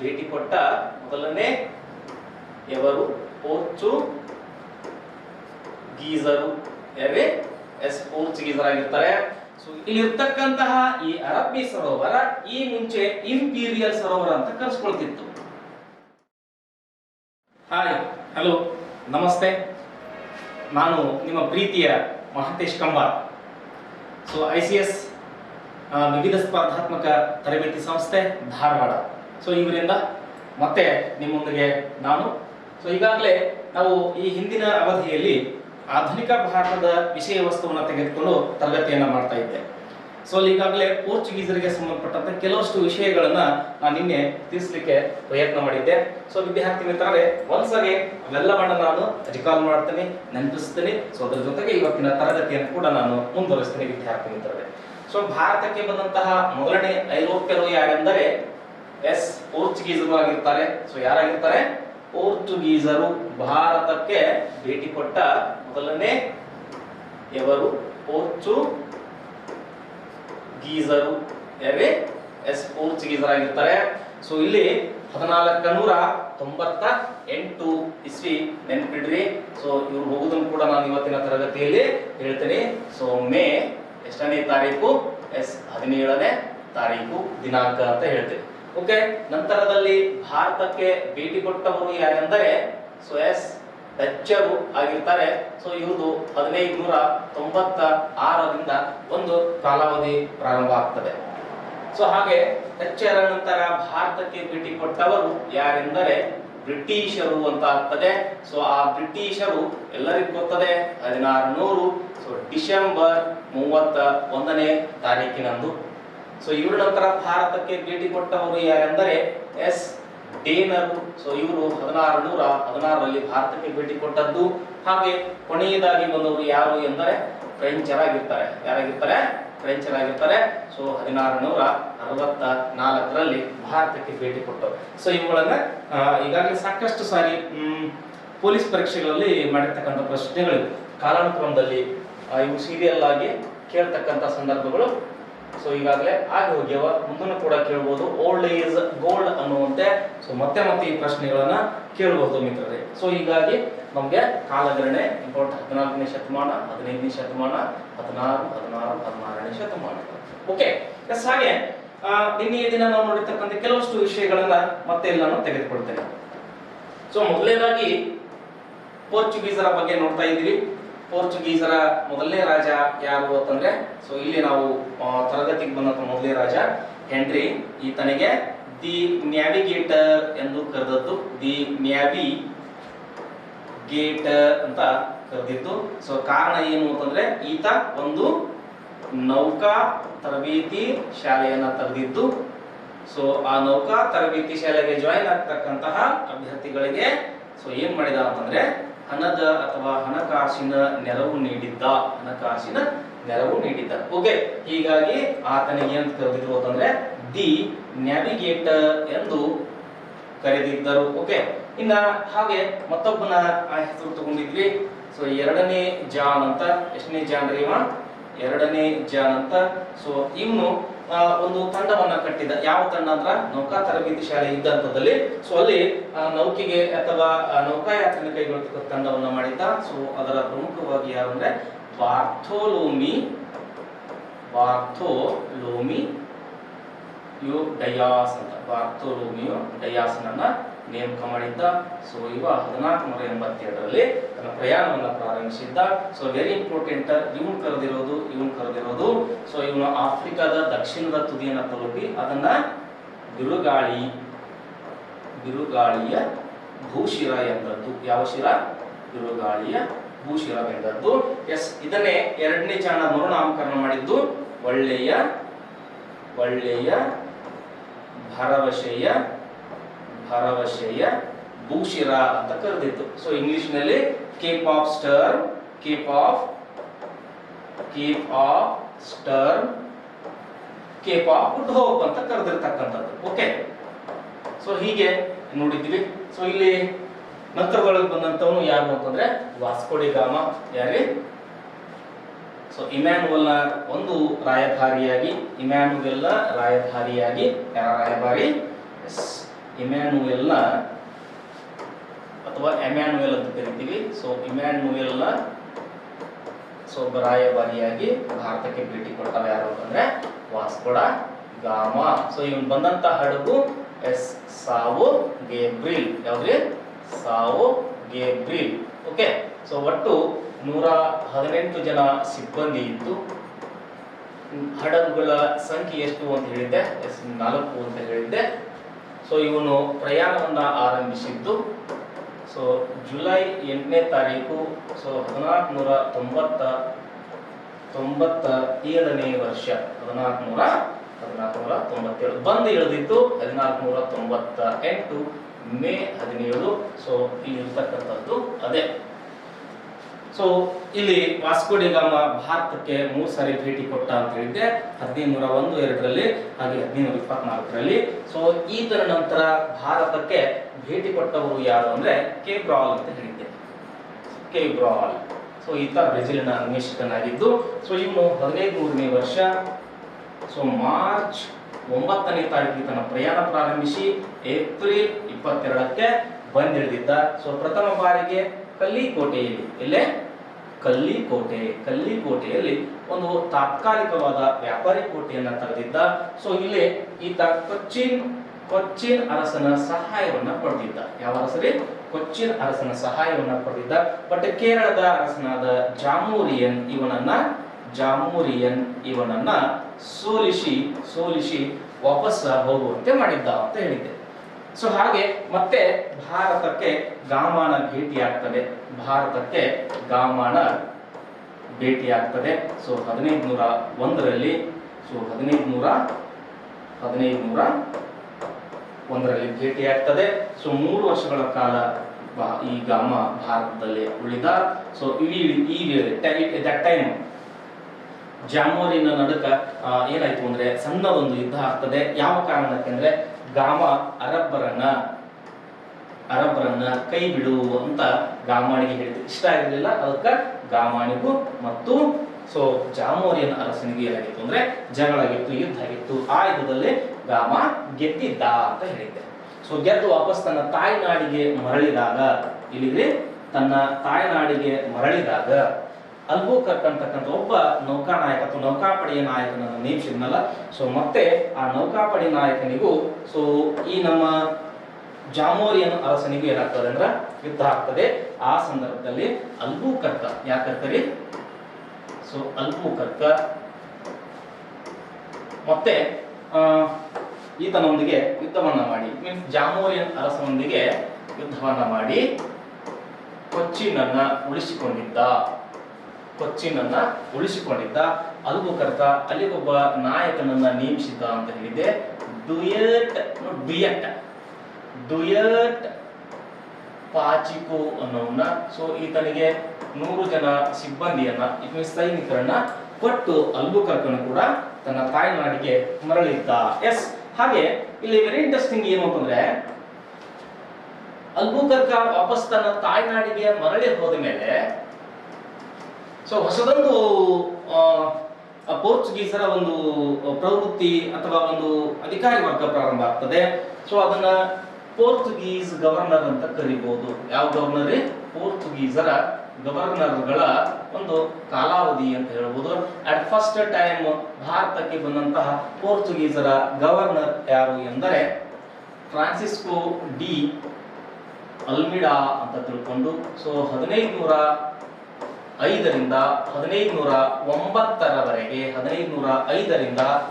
ಭೇಟಿ ಕೊಟ್ಟ ಮೊದಲನೇ ಎವರು ಪೋರ್ಚುಗೀಸರು ಯಾರೇ ಪೋರ್ಚುಗೀಸರ್ ಆಗಿರ್ತಾರೆ. ಸೊ ಇಲ್ಲಿರ್ತಕ್ಕಂತಹ ಈ ಅರಬ್ಬಿ ಸರೋವರ ಈ ಮುಂಚೆ ಇಂಪೀರಿಯಲ್ ಸರೋವರ ಅಂತ ಕರೆಸ್ಕೊಳ್ತಿತ್ತು. ಹಾಯ್, ಹಲೋ, ನಮಸ್ತೆ. ನಾನು ನಿಮ್ಮ ಪ್ರೀತಿಯ ಮಹಂತೇಶ್ ಕಂಬಾರ್. ಸೊ ICS ವಿವಿಧ ಸ್ಪರ್ಧಾತ್ಮಕ ತರಬೇತಿ ಸಂಸ್ಥೆ ಧಾರವಾಡ. ಸೊ ಇವರಿಂದ ಮತ್ತೆ ನಿಮ್ಮೊಂದಿಗೆ ನಾನು. ಸೊ ಈಗಾಗಲೇ ನಾವು ಈ ಹಿಂದಿನ ಅವಧಿಯಲ್ಲಿ ಆಧುನಿಕ ಭಾರತದ ವಿಷಯ ವಸ್ತುವನ್ನು ತೆಗೆದುಕೊಂಡು ತರಗತಿಯನ್ನು ಮಾಡ್ತಾ ಇದ್ದೆ. ಸೊ ಈಗಾಗಲೇ ಪೋರ್ಚುಗೀಸರಿಗೆ ಸಂಬಂಧಪಟ್ಟಂತೆ ಕೆಲವಷ್ಟು ವಿಷಯಗಳನ್ನ ನಾನು ನಿನ್ನೆ ತಿಳಿಸಲಿಕ್ಕೆ ಪ್ರಯತ್ನ ಮಾಡಿದ್ದೆ. ಸೊ ವಿದ್ಯಾರ್ಥಿ ಮಿತ್ರರೇ, ಒಂದ್ಸರಿ ಅವೆಲ್ಲವನ್ನ ನಾನು ರಿಕಾಲ್ ಮಾಡ್ತೇನೆ, ನೆನಪಿಸ್ತೀನಿ. ಸೊ ಅದರ ಜೊತೆಗೆ ಇವತ್ತಿನ ತರಗತಿಯನ್ನು ಕೂಡ ನಾನು ಮುಂದುವರಿಸ್ತೀನಿ ವಿದ್ಯಾರ್ಥಿ ಮಿತ್ರರೇ. ಸೊ ಭಾರತಕ್ಕೆ ಬಂದಂತಹ ಮೊದಲನೇ ಐರೋಪ್ಯರು ಯಾರೆಂದರೆ ಪೋರ್ಚುಗೀಸರು ಆಗಿರ್ತಾರೆ. ಸೊ ಯಾರಾಗಿರ್ತಾರೆ? ಪೋರ್ಚುಗೀಸರು. ಭಾರತಕ್ಕೆ ಭೇಟಿ ಕೊಟ್ಟ ಮೊದಲನೇ ಎವರು ಪೋರ್ಚುಗೀಸರು ಯಾರೇ ಪೋರ್ಚುಗೀಸರ್ ಆಗಿರ್ತಾರೆ. ಸೊ ಇಲ್ಲಿ 1498 ಇಸ್ವಿ ನೆನ್ಪಿಡ್ರಿ. ಸೊ ಇವ್ರು ಹೋಗುದನ್ನು ಕೂಡ ನಾನು ಇವತ್ತಿನ ತರಗತಿಯಲ್ಲಿ ಹೇಳ್ತೇನೆ. ಸೊ ಮೇ ಎಷ್ಟನೇ ತಾರೀಕು? 17ನೇ ತಾರೀಕು ದಿನಾಂಕ ಅಂತ ಹೇಳ್ತೇನೆ. ಓಕೆ. ನಂತರದಲ್ಲಿ ಭಾರತಕ್ಕೆ ಭೇಟಿ ಕೊಟ್ಟವರು ಯಾರೆಂದರೆ ಡಚ್ಚರು ಆಗಿರ್ತಾರೆ. ಸೊ ಇವ್ರದು 1596ರಿಂದ ಒಂದು ಕಾಲಾವಧಿ ಪ್ರಾರಂಭ ಆಗ್ತದೆ. ಸೊ ಹಾಗೆ ಡಚ್ಚರ ನಂತರ ಭಾರತಕ್ಕೆ ಭೇಟಿ ಕೊಟ್ಟವರು ಯಾರೆಂದರೆ ಬ್ರಿಟಿಷರು ಅಂತ ಆಗ್ತದೆ. ಸೊ ಆ ಬ್ರಿಟಿಷರು ಎಲ್ಲರಿಗೂ ಗೊತ್ತದೆ 1600 ಡಿಸೆಂಬರ್ 31ನೇ ತಾರೀಕಿನಂದು. ಸೊ ಇವರ ನಂತರ ಭಾರತಕ್ಕೆ ಭೇಟಿ ಕೊಟ್ಟವರು ಯಾರೆಂದರೆ ಡೇನರು. ಸೊ ಇವರು 1616ರಲ್ಲಿ ಭಾರತಕ್ಕೆ ಭೇಟಿ ಕೊಟ್ಟದ್ದು. ಹಾಗೆ ಕೊನೆಯದಾಗಿ ಬಂದವರು ಯಾರು ಎಂದರೆ ಫ್ರೆಂಚರಾಗಿರ್ತಾರೆ. ಯಾರಾಗಿರ್ತಾರೆ? ಫ್ರೆಂಚರಾಗಿರ್ತಾರೆ. ಸೊ 1664ರಲ್ಲಿ ಭಾರತಕ್ಕೆ ಭೇಟಿ ಕೊಟ್ಟರು. ಸೊ ಇವುಗಳನ್ನ ಈಗಾಗಲೇ ಸಾಕಷ್ಟು ಸಾರಿ ಪೊಲೀಸ್ ಪರೀಕ್ಷೆಗಳಲ್ಲಿ ಮಾಡಿರ್ತಕ್ಕಂಥ ಪ್ರಶ್ನೆಗಳು ಕಾಲಾನುಕ್ರಮದಲ್ಲಿ ಇವು ಸೀರಿಯಲ್ ಆಗಿ ಕೇಳ್ತಕ್ಕಂಥ ಸಂದರ್ಭಗಳು ಸೊ ಈಗಾಗಲೇ ಆಗಿ ಹೋಗ್ಯವ. ಮುಂದನ್ನು ಕೂಡ ಕೇಳಬಹುದು. ಓಲ್ಡ್ ಈಸ್ ಗೋಲ್ಡ್ ಅನ್ನುವಂತೆ ಸೊ ಮತ್ತೆ ಮತ್ತೆ ಈ ಪ್ರಶ್ನೆಗಳನ್ನ ಕೇಳಬಹುದು ಮಿತ್ರರೇ. ಸೊ ಹೀಗಾಗಿ ನಮಗೆ ಕಾಲಗಣನೆ ಇಂಪಾರ್ಟೆಂಟ್. 14ನೇ ಶತಮಾನ, 15ನೇ ಶತಮಾನ, 16, 16, 16ನೇ ಶತಮಾನ. ಓಕೆ. ಹಾಗೆ ನಿನ್ನೆಯ ದಿನ ನಾವು ನೋಡಿರ್ತಕ್ಕಂಥ ಕೆಲವಷ್ಟು ವಿಷಯಗಳನ್ನ ಮತ್ತೆ ಇಲ್ಲಿ ನಾನು ತೆಗೆದುಕೊಳ್ತೇನೆ. ಸೊ ಮೊದಲನೇದಾಗಿ ಪೋರ್ಚುಗೀಸರ ಬಗ್ಗೆ ನೋಡ್ತಾ ಇದ್ವಿ. ಪೋರ್ಚುಗೀಸರ ಮೊದಲನೇ ರಾಜ ಯಾರು ಅಂತಂದ್ರೆ ಸೊ ಇಲ್ಲಿ ನಾವು ತರಗತಿಗೆ ಬಂದಂತ ಮೊದಲನೇ ರಾಜ ಹೆನ್ರಿ. ಈತನಿಗೆ ದಿ ನ್ಯಾವಿಗೇಟರ್ ಎಂದು ಕರೆದದ್ದು. ದಿ ನ್ಯಾವಿಗೇಟರ್ ಅಂತ ಕರೆದಿತ್ತು. ಸೊ ಕಾರಣ ಏನು ಅಂತಂದ್ರೆ ಈತ ಒಂದು ನೌಕಾ ತರಬೇತಿ ಶಾಲೆಯನ್ನ ತೆಗೆದಿದ್ದು. ಸೊ ಆ ನೌಕಾ ತರಬೇತಿ ಶಾಲೆಗೆ ಜಾಯಿನ್ ಆಗ್ತಕ್ಕಂತಹ ಅಭ್ಯರ್ಥಿಗಳಿಗೆ ಸೊ ಏನ್ ಮಾಡಿದ ಅಂತಂದ್ರೆ ಹಣದ ಅಥವಾ ಹಣಕಾಸಿನ ನೆರವು ನೀಡಿದ್ದ. ಓಕೆ. ಹೀಗಾಗಿ ಆತನಿಗೆ ಅಂತ ಕರೆದಿದ್ರು ಅಂತಂದ್ರೆ ದಿ ನ್ಯಾವಿಗೇಟರ್ ಎಂದು ಕರೆದಿದ್ದರು. ಓಕೆ. ಇನ್ನ ಹಾಗೆ ಮತ್ತೊಬ್ಬನ ಹೆಸರು ತಗೊಂಡಿದ್ವಿ. ಸೊ ಎರಡನೇ ಜಾನ್ ಅಂತ. ಎಷ್ಟನೇ ಜಾನ್ ರೀ? ಎರಡನೇ ಜಾನ್ ಅಂತ. ಸೊ ಇವನು ಒಂದು ತಂಡವನ್ನ ಕಟ್ಟಿದ. ಯಾವ ತಂಡ ಅಂದ್ರ ನೌಕಾ ತರಬೇತಿ ಶಾಲೆ ಇದ್ದಂತದಲ್ಲಿ. ಸೊ ಅಲ್ಲಿ ನೌಕೆಗೆ ಅಥವಾ ನೌಕಾಯಾತ್ರೆನ ಕೈಗೊಳ್ಳತಕ್ಕ ತಂಡವನ್ನ ಮಾಡಿದ್ದ. ಸೊ ಅದರ ಪ್ರಮುಖವಾಗಿ ಯಾರು ಅಂದ್ರೆ ಬಾರ್ಥೋಲೋಮಿಯೋ ಡಯಾಸ್ ಅಂತ. ಬಾರ್ಥೋಲೋಮಿಯೋ ಡಯಾಸ್ನನ್ನ ನೇಮಕ ಮಾಡಿದ್ದ. ಸೊ ಇವ 1482ರಲ್ಲಿ ತನ್ನ ಪ್ರಯಾಣವನ್ನ ಪ್ರಾರಂಭಿಸಿದ್ದ. So very important. ಇವನ್ ಕರೆದಿರೋದು ಸೊ ಇವನು ಆಫ್ರಿಕಾದ ದಕ್ಷಿಣದ ತುದಿಯನ್ನ ತಲುಪಿ ಅದನ್ನ ಬಿರುಗಾಳಿಯ ಭೂಶಿರ ಎಂದದ್ದು. ಯಾವ ಶಿರ? ಬಿರುಗಾಳಿಯ ಭೂಶಿರ ಎಂದದ್ದು. ಇದನ್ನೇ ಎರಡನೇ ಜಾಣ ಮರುನಾಮಕರಣ ಮಾಡಿದ್ದು ಒಳ್ಳೆಯ ಭರವಸೆಯ ಭೂಶಿರ ಅಂತ ಕರೆದಿತ್ತು. ಸೊ ಇಂಗ್ಲಿಷ್ ನಲ್ಲಿ Cape of Sturm, Cape of good hope ಅಂತ ಕರೆದಿರ್ತಕ್ಕಂಥದ್ದು. ಓಕೆ. ಸೊ ಹೀಗೆ ನೋಡಿದ್ವಿ. ಸೊ ಇಲ್ಲಿ ನಂತರದೊಳಗೆ ಬಂದಂತವನು ಯಾರು ಅಂತಂದ್ರೆ ವಾಸ್ಕೋ ಡಿ ಗಾಮ. ಯಾರೇ? ಸೊ ಇಮ್ಯಾನುವೆಲ್ನ ಒಂದು ರಾಯಭಾರಿಯಾಗಿ ಯಾರ ರಾಯಭಾರಿ? ಇಮ್ಯಾನ್ಯುಯಲ್ನ ಅಥವಾ ಎಮ್ಯಾನ್ಯುಯಲ್ ಅಂತ ಕರಿತೀವಿ. ಸೊ ಇಮ್ಯಾನ್ಯುಯಲ್ನ ರಾಯಭಾರಿಯಾಗಿ ಭಾರತಕ್ಕೆ ಭೇಟಿ ಕೊಟ್ಟವ ಯಾರು ಅಂತಂದ್ರೆ ವಾಸ್ಕೋ ಡ ಗಾಮ. ಸೊ ಇವನು ಬಂದಂತ ಹಡಗು ಎಸ್ ಸಾವೋ ಗೇಬ್ರಿಲ್. ಯಾವ್ದ್ರಿ? ಸಾವೋ ಗೇಬ್ರಿಲ್. ಓಕೆ. ಸೊ ಒಟ್ಟು 118 ಜನ ಸಿಬ್ಬಂದಿ ಇದ್ದು, ಹಡಗುಗಳ ಸಂಖ್ಯೆ ಎಷ್ಟು ಅಂತ ಹೇಳಿದ್ದೆ? ಎಸ್ 4 ಅಂತ ಹೇಳಿದ್ದೆ. ಸೊ ಇವನು ಪ್ರಯಾಣವನ್ನ ಆರಂಭಿಸಿದ್ದು ಸೊ ಜುಲೈ 8ನೇ ತಾರೀಕು. ಸೊ 1497ನೇ ವರ್ಷ. 1497 ಬಂದು ಇಳಿದಿತ್ತು 1498 ಮೇ 17. ಸೊ ಇಲ್ಲಿ ಇರ್ತಕ್ಕಂಥದ್ದು ಅದೇ. ಸೊ ಇಲ್ಲಿ ವಾಸ್ಕೋ ಡಿ ಗಾಮ ಭಾರತಕ್ಕೆ 3 ಸಾರಿ ಭೇಟಿ ಕೊಟ್ಟ ಅಂತ ಹೇಳಿದ್ದೆ. 1501, 2ರಲ್ಲಿ ಹಾಗೆ 1524ರಲ್ಲಿ. ಸೊ ಈತನ ನಂತರ ಭಾರತಕ್ಕೆ ಭೇಟಿ ಕೊಟ್ಟವರು ಯಾರು ಅಂದ್ರೆ ಕೇಬ್ರಾಲ್ ಅಂತ ಹೇಳಿದ್ದೆ. ಕೇಬ್ರಾಲ್. ಸೊ ಈತ ಬ್ರೆಜಿಲಿನ ಅನ್ವೇಷಕನಾಗಿದ್ದು, ಸೊ ಇವನು 1500ನೇ ವರ್ಷ. ಸೊ ಮಾರ್ಚ್ 9ನೇ ತಾರೀಕು ತನ್ನ ಪ್ರಯಾಣ ಪ್ರಾರಂಭಿಸಿ ಏಪ್ರಿಲ್ 22ಕ್ಕೆ ಬಂದಿಳಿದಿದ್ದ. ಸೊ ಪ್ರಥಮ ಬಾರಿಗೆ ಕಲ್ಲಿಕೋಟೆಯಲ್ಲಿ, ಇಲ್ಲೇ ಕಲ್ಲಿಕೋಟೆಯಲ್ಲಿ ಒಂದು ತಾತ್ಕಾಲಿಕವಾದ ವ್ಯಾಪಾರಿ ಕೋಟೆಯನ್ನ ತೆಗೆದಿದ್ದ. ಸೊ ಇಲ್ಲಿ ಈತ ಕೊಚ್ಚಿನ್ ಅರಸನ ಸಹಾಯವನ್ನ ಪಡೆದಿದ್ದ. ಯಾವ ಅರಸರಿ? ಕೊಚ್ಚಿನ್ ಅರಸನ ಸಹಾಯವನ್ನ ಪಡೆದಿದ್ದ. ಬಟ್ ಕೇರಳದ ಅರಸನಾದ ಜಾಮೂರಿಯನ್ ಇವನನ್ನ ಸೋಲಿಸಿ ವಾಪಸ್ ಹೋಗುವಂತೆ ಮಾಡಿದ್ದ ಅಂತ ಹೇಳಿದ್ದೆ. ಸೊ ಹಾಗೆ ಮತ್ತೆ ಭಾರತಕ್ಕೆ ಗಾಮನ ಭೇಟಿ ಆಗ್ತದೆ. ಸೊ 1501ರಲ್ಲಿ. ಸೊ 1501ರಲ್ಲಿ ಭೇಟಿ ಆಗ್ತದೆ. ಸೊ 3 ವರ್ಷಗಳ ಕಾಲ ಈ ಗಾಮ ಭಾರತದಲ್ಲಿ ಉಳಿದ. ಸೊ ಈ ದಟ್ ಟೈಮ್ ಜಾಮೋರಿನ ನಡುಕ ಏನಾಯ್ತು ಅಂದ್ರೆ ಸಣ್ಣ ಒಂದು ಯುದ್ಧ ಆಗ್ತದೆ. ಯಾವ ಕಾರಣಕ್ಕೆ ಅಂದ್ರೆ ಗಾಮ ಅರಬ್ಬರನ್ನ ಕೈ ಬಿಡು ಅಂತ ಗಾಮಾಣಿಗೆ ಹೇಳಿದ್ರು. ಇಷ್ಟ ಆಗಿರಲಿಲ್ಲ. ಅದಕ್ಕೆ ಗಾಮಾಣಿಗೂ ಮತ್ತು ಸೊ ಜಾಮೋರಿಯನ್ ಅರಸನಿಗೆ ಏನಾಗಿತ್ತು ಅಂದ್ರೆ ಜಗಳ ಆಗಿತ್ತು, ಯುದ್ಧ ಆಗಿತ್ತು. ಆ ಯುದ್ಧದಲ್ಲಿ ಗಾಮ ಗೆದ್ದಿದ್ದ ಅಂತ ಹೇಳಿದ್ದೆ. ಸೊ ಗೆದ್ದು ವಾಪಸ್ ತನ್ನ ತಾಯ್ನಾಡಿಗೆ ಮರಳಿದಾಗ ಅಲ್ಬುಕರ್ಕ್ ಅಂತಕ್ಕಂಥ ಒಬ್ಬ ನೌಕಾನಾಯಕ ಅಥವಾ ನೌಕಾಪಡೆಯ ನಾಯಕನನ್ನು ನೇಮಿಸಿದ್ನಲ್ಲ. ಸೊ ಮತ್ತೆ ಆ ನೌಕಾಪಡೆ ನಾಯಕನಿಗೂ ಸೊ ಈ ನಮ್ಮ ಜಾಮೋರಿಯನ್ ಅರಸನಿಗೂ ಏನಾಗ್ತದೆ ಅಂದ್ರೆ ಯುದ್ಧ ಆಗ್ತದೆ. ಆ ಸಂದರ್ಭದಲ್ಲಿ ಅಲ್ಬುಕರ್ಕ್ ಯಾಕಂತಾರೆ? ಸೊ ಅಲ್ಬುಕರ್ಕ್ ಮತ್ತೆ ಈತನೊಂದಿಗೆ ಯುದ್ಧವನ್ನ ಮಾಡಿ, ಮೀನ್ಸ್ ಜಾಮೋರಿಯನ್ ಅರಸನೊಂದಿಗೆ ಯುದ್ಧವನ್ನ ಮಾಡಿ ಕೊಚ್ಚಿನನ್ನ ಉಳಿಸಿಕೊಂಡಿದ್ದ. ಅಲ್ಬುಕರ್ಕ್ ಅಲ್ಲಿಗೊಬ್ಬ ನಾಯಕನನ್ನ ನೇಮಿಸಿದ್ದ ಅಂತ ಹೇಳಿದೆ. ಡುಯಟ್ ಪಾಚಿಕೋ ಅನ್ನೋನ್ನ. ಸೊ ಈತನಿಗೆ 100 ಜನ ಸಿಬ್ಬಂದಿಯನ್ನ, ಸೈನಿಕರನ್ನ ಕೊಟ್ಟು ಅಲ್ಬುಕರ್ಕನು ಕೂಡ ತನ್ನ ತಾಯ್ನಾಡಿಗೆ ಮರಳಿದ್ದ. ಎಸ್. ಹಾಗೆ ಇಲ್ಲಿ ವೆರಿ ಇಂಟ್ರೆಸ್ಟಿಂಗ್ ಏನು ಅಂತಂದ್ರೆ ಅಲ್ಬುಕರ್ಕ್ ವಾಪಸ್ ತನ್ನ ತಾಯ್ನಾಡಿಗೆ ಮರಳಿ ಹೋದ ಮೇಲೆ ಸೊ ಹೊಸದೊಂದು ಪೋರ್ಚುಗೀಸರ ಒಂದು ಪ್ರವೃತ್ತಿ ಅಥವಾ ಒಂದು ಅಧಿಕಾರಿ ವರ್ಗ ಪ್ರಾರಂಭ ಆಗ್ತದೆ. ಸೊ ಅದನ್ನ ಪೋರ್ಚುಗೀಸ್ ಗವರ್ನರ್ ಅಂತ ಕರಿಬಹುದು. ಯಾವ ಗವರ್ನರ್? ಪೋರ್ಚುಗೀಸರ ಗವರ್ನರ್ಗಳ ಒಂದು ಕಾಲಾವಧಿ ಅಂತ ಹೇಳ್ಬೋದು. ಅಟ್ ಫಸ್ಟ್ ಟೈಮ್ ಭಾರತಕ್ಕೆ ಬಂದಂತಹ ಪೋರ್ಚುಗೀಸರ ಗವರ್ನರ್ ಯಾರು ಎಂದರೆ ಫ್ರಾನ್ಸಿಸ್ಕೋ ಡಿ ಅಲ್ಮಿಡಾ ಅಂತ ತಿಳ್ಕೊಂಡು. ಸೊ 1505ರಿಂದ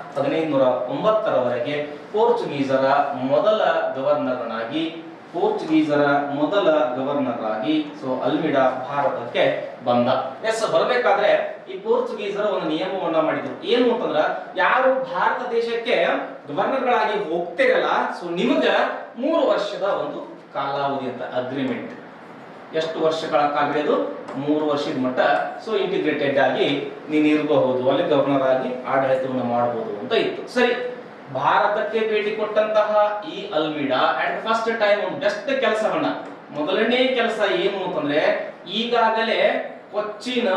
1509ರವರೆಗೆ ಪೋರ್ಚುಗೀಸರ ಮೊದಲ ಗವರ್ನರ್ ಆಗಿ ಸೊ ಅಲ್ಮಿಡಾ ಭಾರತಕ್ಕೆ ಬಂದ. ಬರಬೇಕಾದ್ರೆ ಈ ಪೋರ್ಚುಗೀಸರ ಒಂದು ನಿಯಮವನ್ನ ಮಾಡಿದ್ರು. ಏನು ಅಂತಂದ್ರ, ಯಾರು ಭಾರತ ದೇಶಕ್ಕೆ ಗವರ್ನರ್ಗಳಾಗಿ ಹೋಗ್ತಿರಲ್ಲ, ಸೊ ನಿಮಗ 3 ವರ್ಷದ ಒಂದು ಕಾಲಾವಧಿ ಅಂತ ಅಗ್ರಿಮೆಂಟ್. ಎಷ್ಟು ವರ್ಷಗಳ ಕಾಲ? ಅದು 3 ವರ್ಷದ ಮಟ್ಟ. ಸೊ ಇಂಟಿಗ್ರೇಟೆಡ್ ಆಗಿ ನೀನು ಇರಬಹುದು, ಅಲ್ಲಿ ಗವರ್ನರ್ ಆಗಿ ಆಡಳಿತವನ್ನು ಮಾಡಬಹುದು ಅಂತ ಇತ್ತು. ಸರಿ, ಭಾರತಕ್ಕೆ ಭೇಟಿ ಕೊಟ್ಟಂತಹ ಈ ಅಲ್ಮಿಡಾ ಅಟ್ ಫಸ್ಟ್ ಟೈಮ್ ಒಂದು ಬೆಸ್ಟ್ ಕೆಲಸವನ್ನ, ಮೊದಲನೇ ಕೆಲಸ ಏನು ಅಂತಂದ್ರೆ, ಈಗಾಗಲೇ ಕೊಚ್ಚಿನ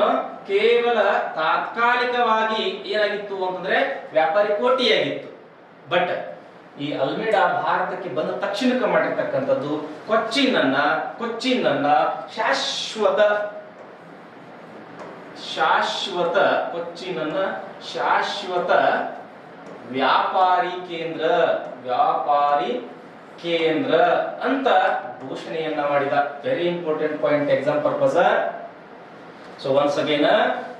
ಕೇವಲ ತಾತ್ಕಾಲಿಕವಾಗಿ ಏನಾಗಿತ್ತು ಅಂತಂದ್ರೆ ವ್ಯಾಪಾರಿ ಕೋಟೆಯಾಗಿತ್ತು. ಬಟ್ ಈ ಅಲ್ಮೇಡಾ ಭಾರತಕ್ಕೆ ಬಂದ ತಕ್ಷಣಕ್ಕೆ ಮಾಡಿರ್ತಕ್ಕಂಥದ್ದು ಕೊಚ್ಚಿನ್ ಅನ್ನ ಶಾಶ್ವತ ವ್ಯಾಪಾರಿ ಕೇಂದ್ರ ಅಂತ ಘೋಷಣೆಯನ್ನ ಮಾಡಿದ. Very important point, exam purpose. So once again,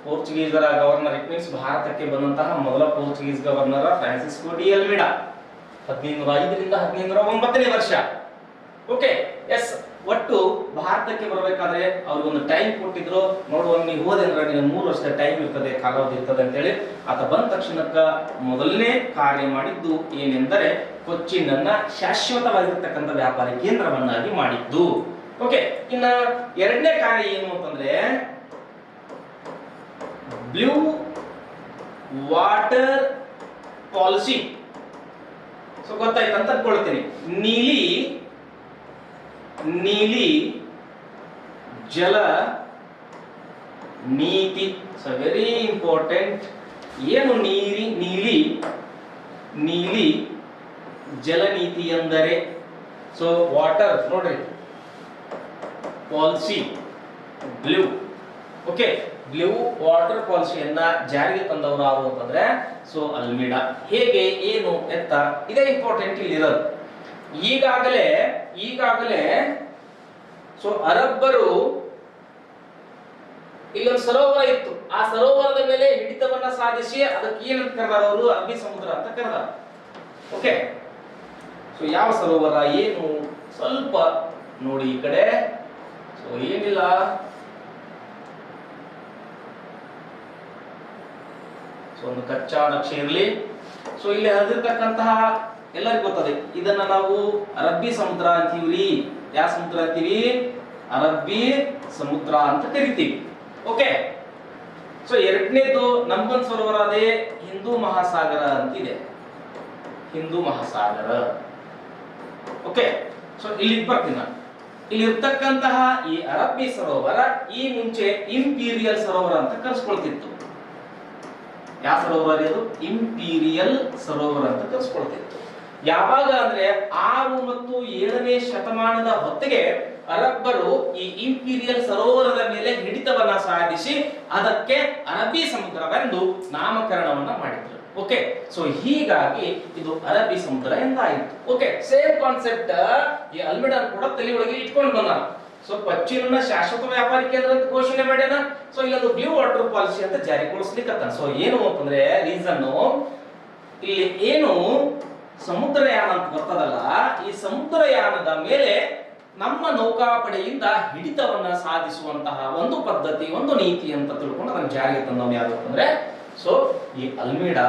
ಪೋರ್ಚುಗೀಸರ ಗವರ್ನರ್, ಇಟ್ ಮೀನ್ಸ್ ಭಾರತಕ್ಕೆ ಬಂದಂತಹ ಮೊದಲ Portuguese governor Francisco de Almeida, 1505 ರಿಂದ 1509ನೇ ವರ್ಷ. Okay, yes. ಒಟ್ಟು ಭಾರತಕ್ಕೆ ಬರಬೇಕಾದ್ರೆ ಅವ್ರಿಗೊಂದು ಟೈಮ್ ಕೊಟ್ಟಿದ್ರು. ನೋಡುವ, ನೀವು ಹೋದಂದ್ರೆ ನೀನು 3 ವರ್ಷದ ಟೈಮ್ ಇರ್ತದೆ, ಕಾಲಾವಧಿ ಇರ್ತದೆ ಅಂತ ಹೇಳಿ. ಆತ ಬಂದ ತಕ್ಷಣಕ್ಕ ಮೊದಲನೇ ಕಾರ್ಯ ಮಾಡಿದ್ದು ಏನೆಂದರೆ ಕೊಚ್ಚಿನ್ ಅನ್ನ ಶಾಶ್ವತವಾಗಿರ್ತಕ್ಕಂಥ ವ್ಯಾಪಾರಿ ಕೇಂದ್ರವನ್ನಾಗಿ ಮಾಡಿದ್ದು. ಓಕೆ, ಇನ್ನ ಎರಡನೇ ಕಾರ್ಯ ಏನು ಅಂತಂದ್ರೆ ಬ್ಲೂ ವಾಟರ್ ಪಾಲಿಸಿ. ಸೊ ಗೊತ್ತಾಯ್ತು ಅಂತ ಅನ್ಕೊಳ್ತೀನಿ. ನೀಲಿ ಜಲ ನೀತಿ. So very important. ಏನು ನೀಲಿ ಜಲ ನೀತಿ ಎಂದರೆ? ಸೊ ವಾಟರ್ ನೋಡ್ರಿ, policy blue. Okay, blue water ಪಾಲಿಸಿಯನ್ನ ಜಾರಿಗೆ ತಂದವರು ಯಾರು ಅಂತಂದ್ರೆ ಸೊ ಅಲ್ಮೇಡಾ. ಹೇಗೆ, ಏನು, ಎತ್ತ, ಇದೇ ಇಂಪಾರ್ಟೆಂಟ್ ಇಲ್ಲಿ ಇರೋದು. ಈಗಾಗಲೇ ಸೊ ಅರಬ್ಬರು, ಇಲ್ಲೊಂದು ಸರೋವರ ಇತ್ತು, ಆ ಸರೋವರದ ಮೇಲೆ ಹಿಡಿತವನ್ನ ಸಾಧಿಸಿ ಅದಕ್ಕೆ ಏನಂತ ಕರೆದಾರ ಅವರು? ಅರಬ್ಬಿ ಸಮುದ್ರ ಅಂತ ಕರೆದಾರ. ಓಕೆ, ಸೊ ಯಾವ ಸರೋವರ, ಏನು, ಸ್ವಲ್ಪ ನೋಡಿ ಈ ಕಡೆ. ಸೊ ಏನಿಲ್ಲ, ಸೊ ಒಂದು ಕಚ್ಚಾ ನಕ್ಷೆ ಇರಲಿ. ಸೊ ಇಲ್ಲಿ ಹರಿದಿರ್ತಕ್ಕಂತಹ ಎಲ್ಲರಿಗೂ ಗೊತ್ತದೆ, ಇದನ್ನ ನಾವು ಅರಬ್ಬಿ ಸಮುದ್ರ ಅಂತೀವಿ. ಯಾವ ಸಮುದ್ರ ಅಂತೀವಿ? ಅರಬ್ಬಿ ಸಮುದ್ರ ಅಂತ ಕರಿತೀವಿ. ಓಕೆ, ಸೊ ಎರಡನೇದು ನಮ್ಮೊಂದು ಸರೋವರ ಅದೇ ಹಿಂದೂ ಮಹಾಸಾಗರ ಅಂತಿದೆ, ಹಿಂದೂ ಮಹಾಸಾಗರ. ಓಕೆ, ಸೊ ಇಲ್ಲಿ ಬರ್ತೀನಿ ನಾನು. ಇಲ್ಲಿ ಇರ್ತಕ್ಕಂತಹ ಈ ಅರಬ್ಬಿ ಸರೋವರ ಈ ಮುಂಚೆ ಇಂಪೀರಿಯಲ್ ಸರೋವರ ಅಂತ ಕರೆಸ್ಕೊಳ್ತಿತ್ತು. ಯಾವ ಸರೋವರ ಇದು? ಇಂಪೀರಿಯಲ್ ಸರೋವರ ಅಂತ ಕರೆಸ್ಕೊಳ್ತಿತ್ತು. ಯಾವಾಗ ಅಂದ್ರೆ 6 ಮತ್ತು 7ನೇ ಶತಮಾನದ ಹೊತ್ತಿಗೆ ಅರಬ್ಬರು ಈ ಇಂಪೀರಿಯಲ್ ಸರೋವರದ ಮೇಲೆ ಹಿಡಿತವನ್ನ ಸಾಧಿಸಿ ಅದಕ್ಕೆ ಅರಬ್ಬಿ ಸಮುದ್ರವೆಂದು ನಾಮಕರಣವನ್ನ ಮಾಡಿದ್ರು. ಓಕೆ, ಸೊ ಹೀಗಾಗಿ ಇದು ಅರಬ್ಬಿ ಸಮುದ್ರ ಎಂದಾಯಿತು. ಓಕೆ, ಸೇಮ್ ಕಾನ್ಸೆಪ್ಟ್ ಈ ಅಲ್ಮೇಡಾ ಕೂಡ ತಲೆಯೊಳಗೆ ಇಟ್ಕೊಂಡು ಬಂದಾನ. ಸೊ ಕೊಚ್ಚಿನ್ನ ಶಾಶ್ವತ ವ್ಯಾಪಾರಿ ಕೇಂದ್ರ ಅಂತ ಘೋಷಣೆ ಮಾಡ್ಯಾನ. ಸೊ ಇಲ್ಲೊಂದು ಬ್ಲೂ ವಾಟರ್ ಪಾಲಿಸಿ ಅಂತ ಜಾರಿಗೊಳಿಸ್ಲಿಕ್ಕತ್ತಾನ. ಸೊ ಏನು ಅಂತಂದ್ರೆ ರೀಸನ್, ಇಲ್ಲಿ ಏನು ಸಮುದ್ರಯಾನ ಅಂತ ಬರ್ತದಲ್ಲ, ಈ ಸಮುದ್ರಯಾನದ ಮೇಲೆ ನಮ್ಮ ನೌಕಾಪಡೆಯಿಂದ ಹಿಡಿತವನ್ನ ಸಾಧಿಸುವಂತಹ ಒಂದು ಪದ್ಧತಿ, ಒಂದು ನೀತಿ ಅಂತ ತಿಳ್ಕೊಂಡು ಅದನ್ನು ಜಾರಿಗೆ ತಂದವನು ಯಾರು ಅಂತಂದ್ರೆ ಸೊ ಈ ಅಲ್ಮೇಡಾ.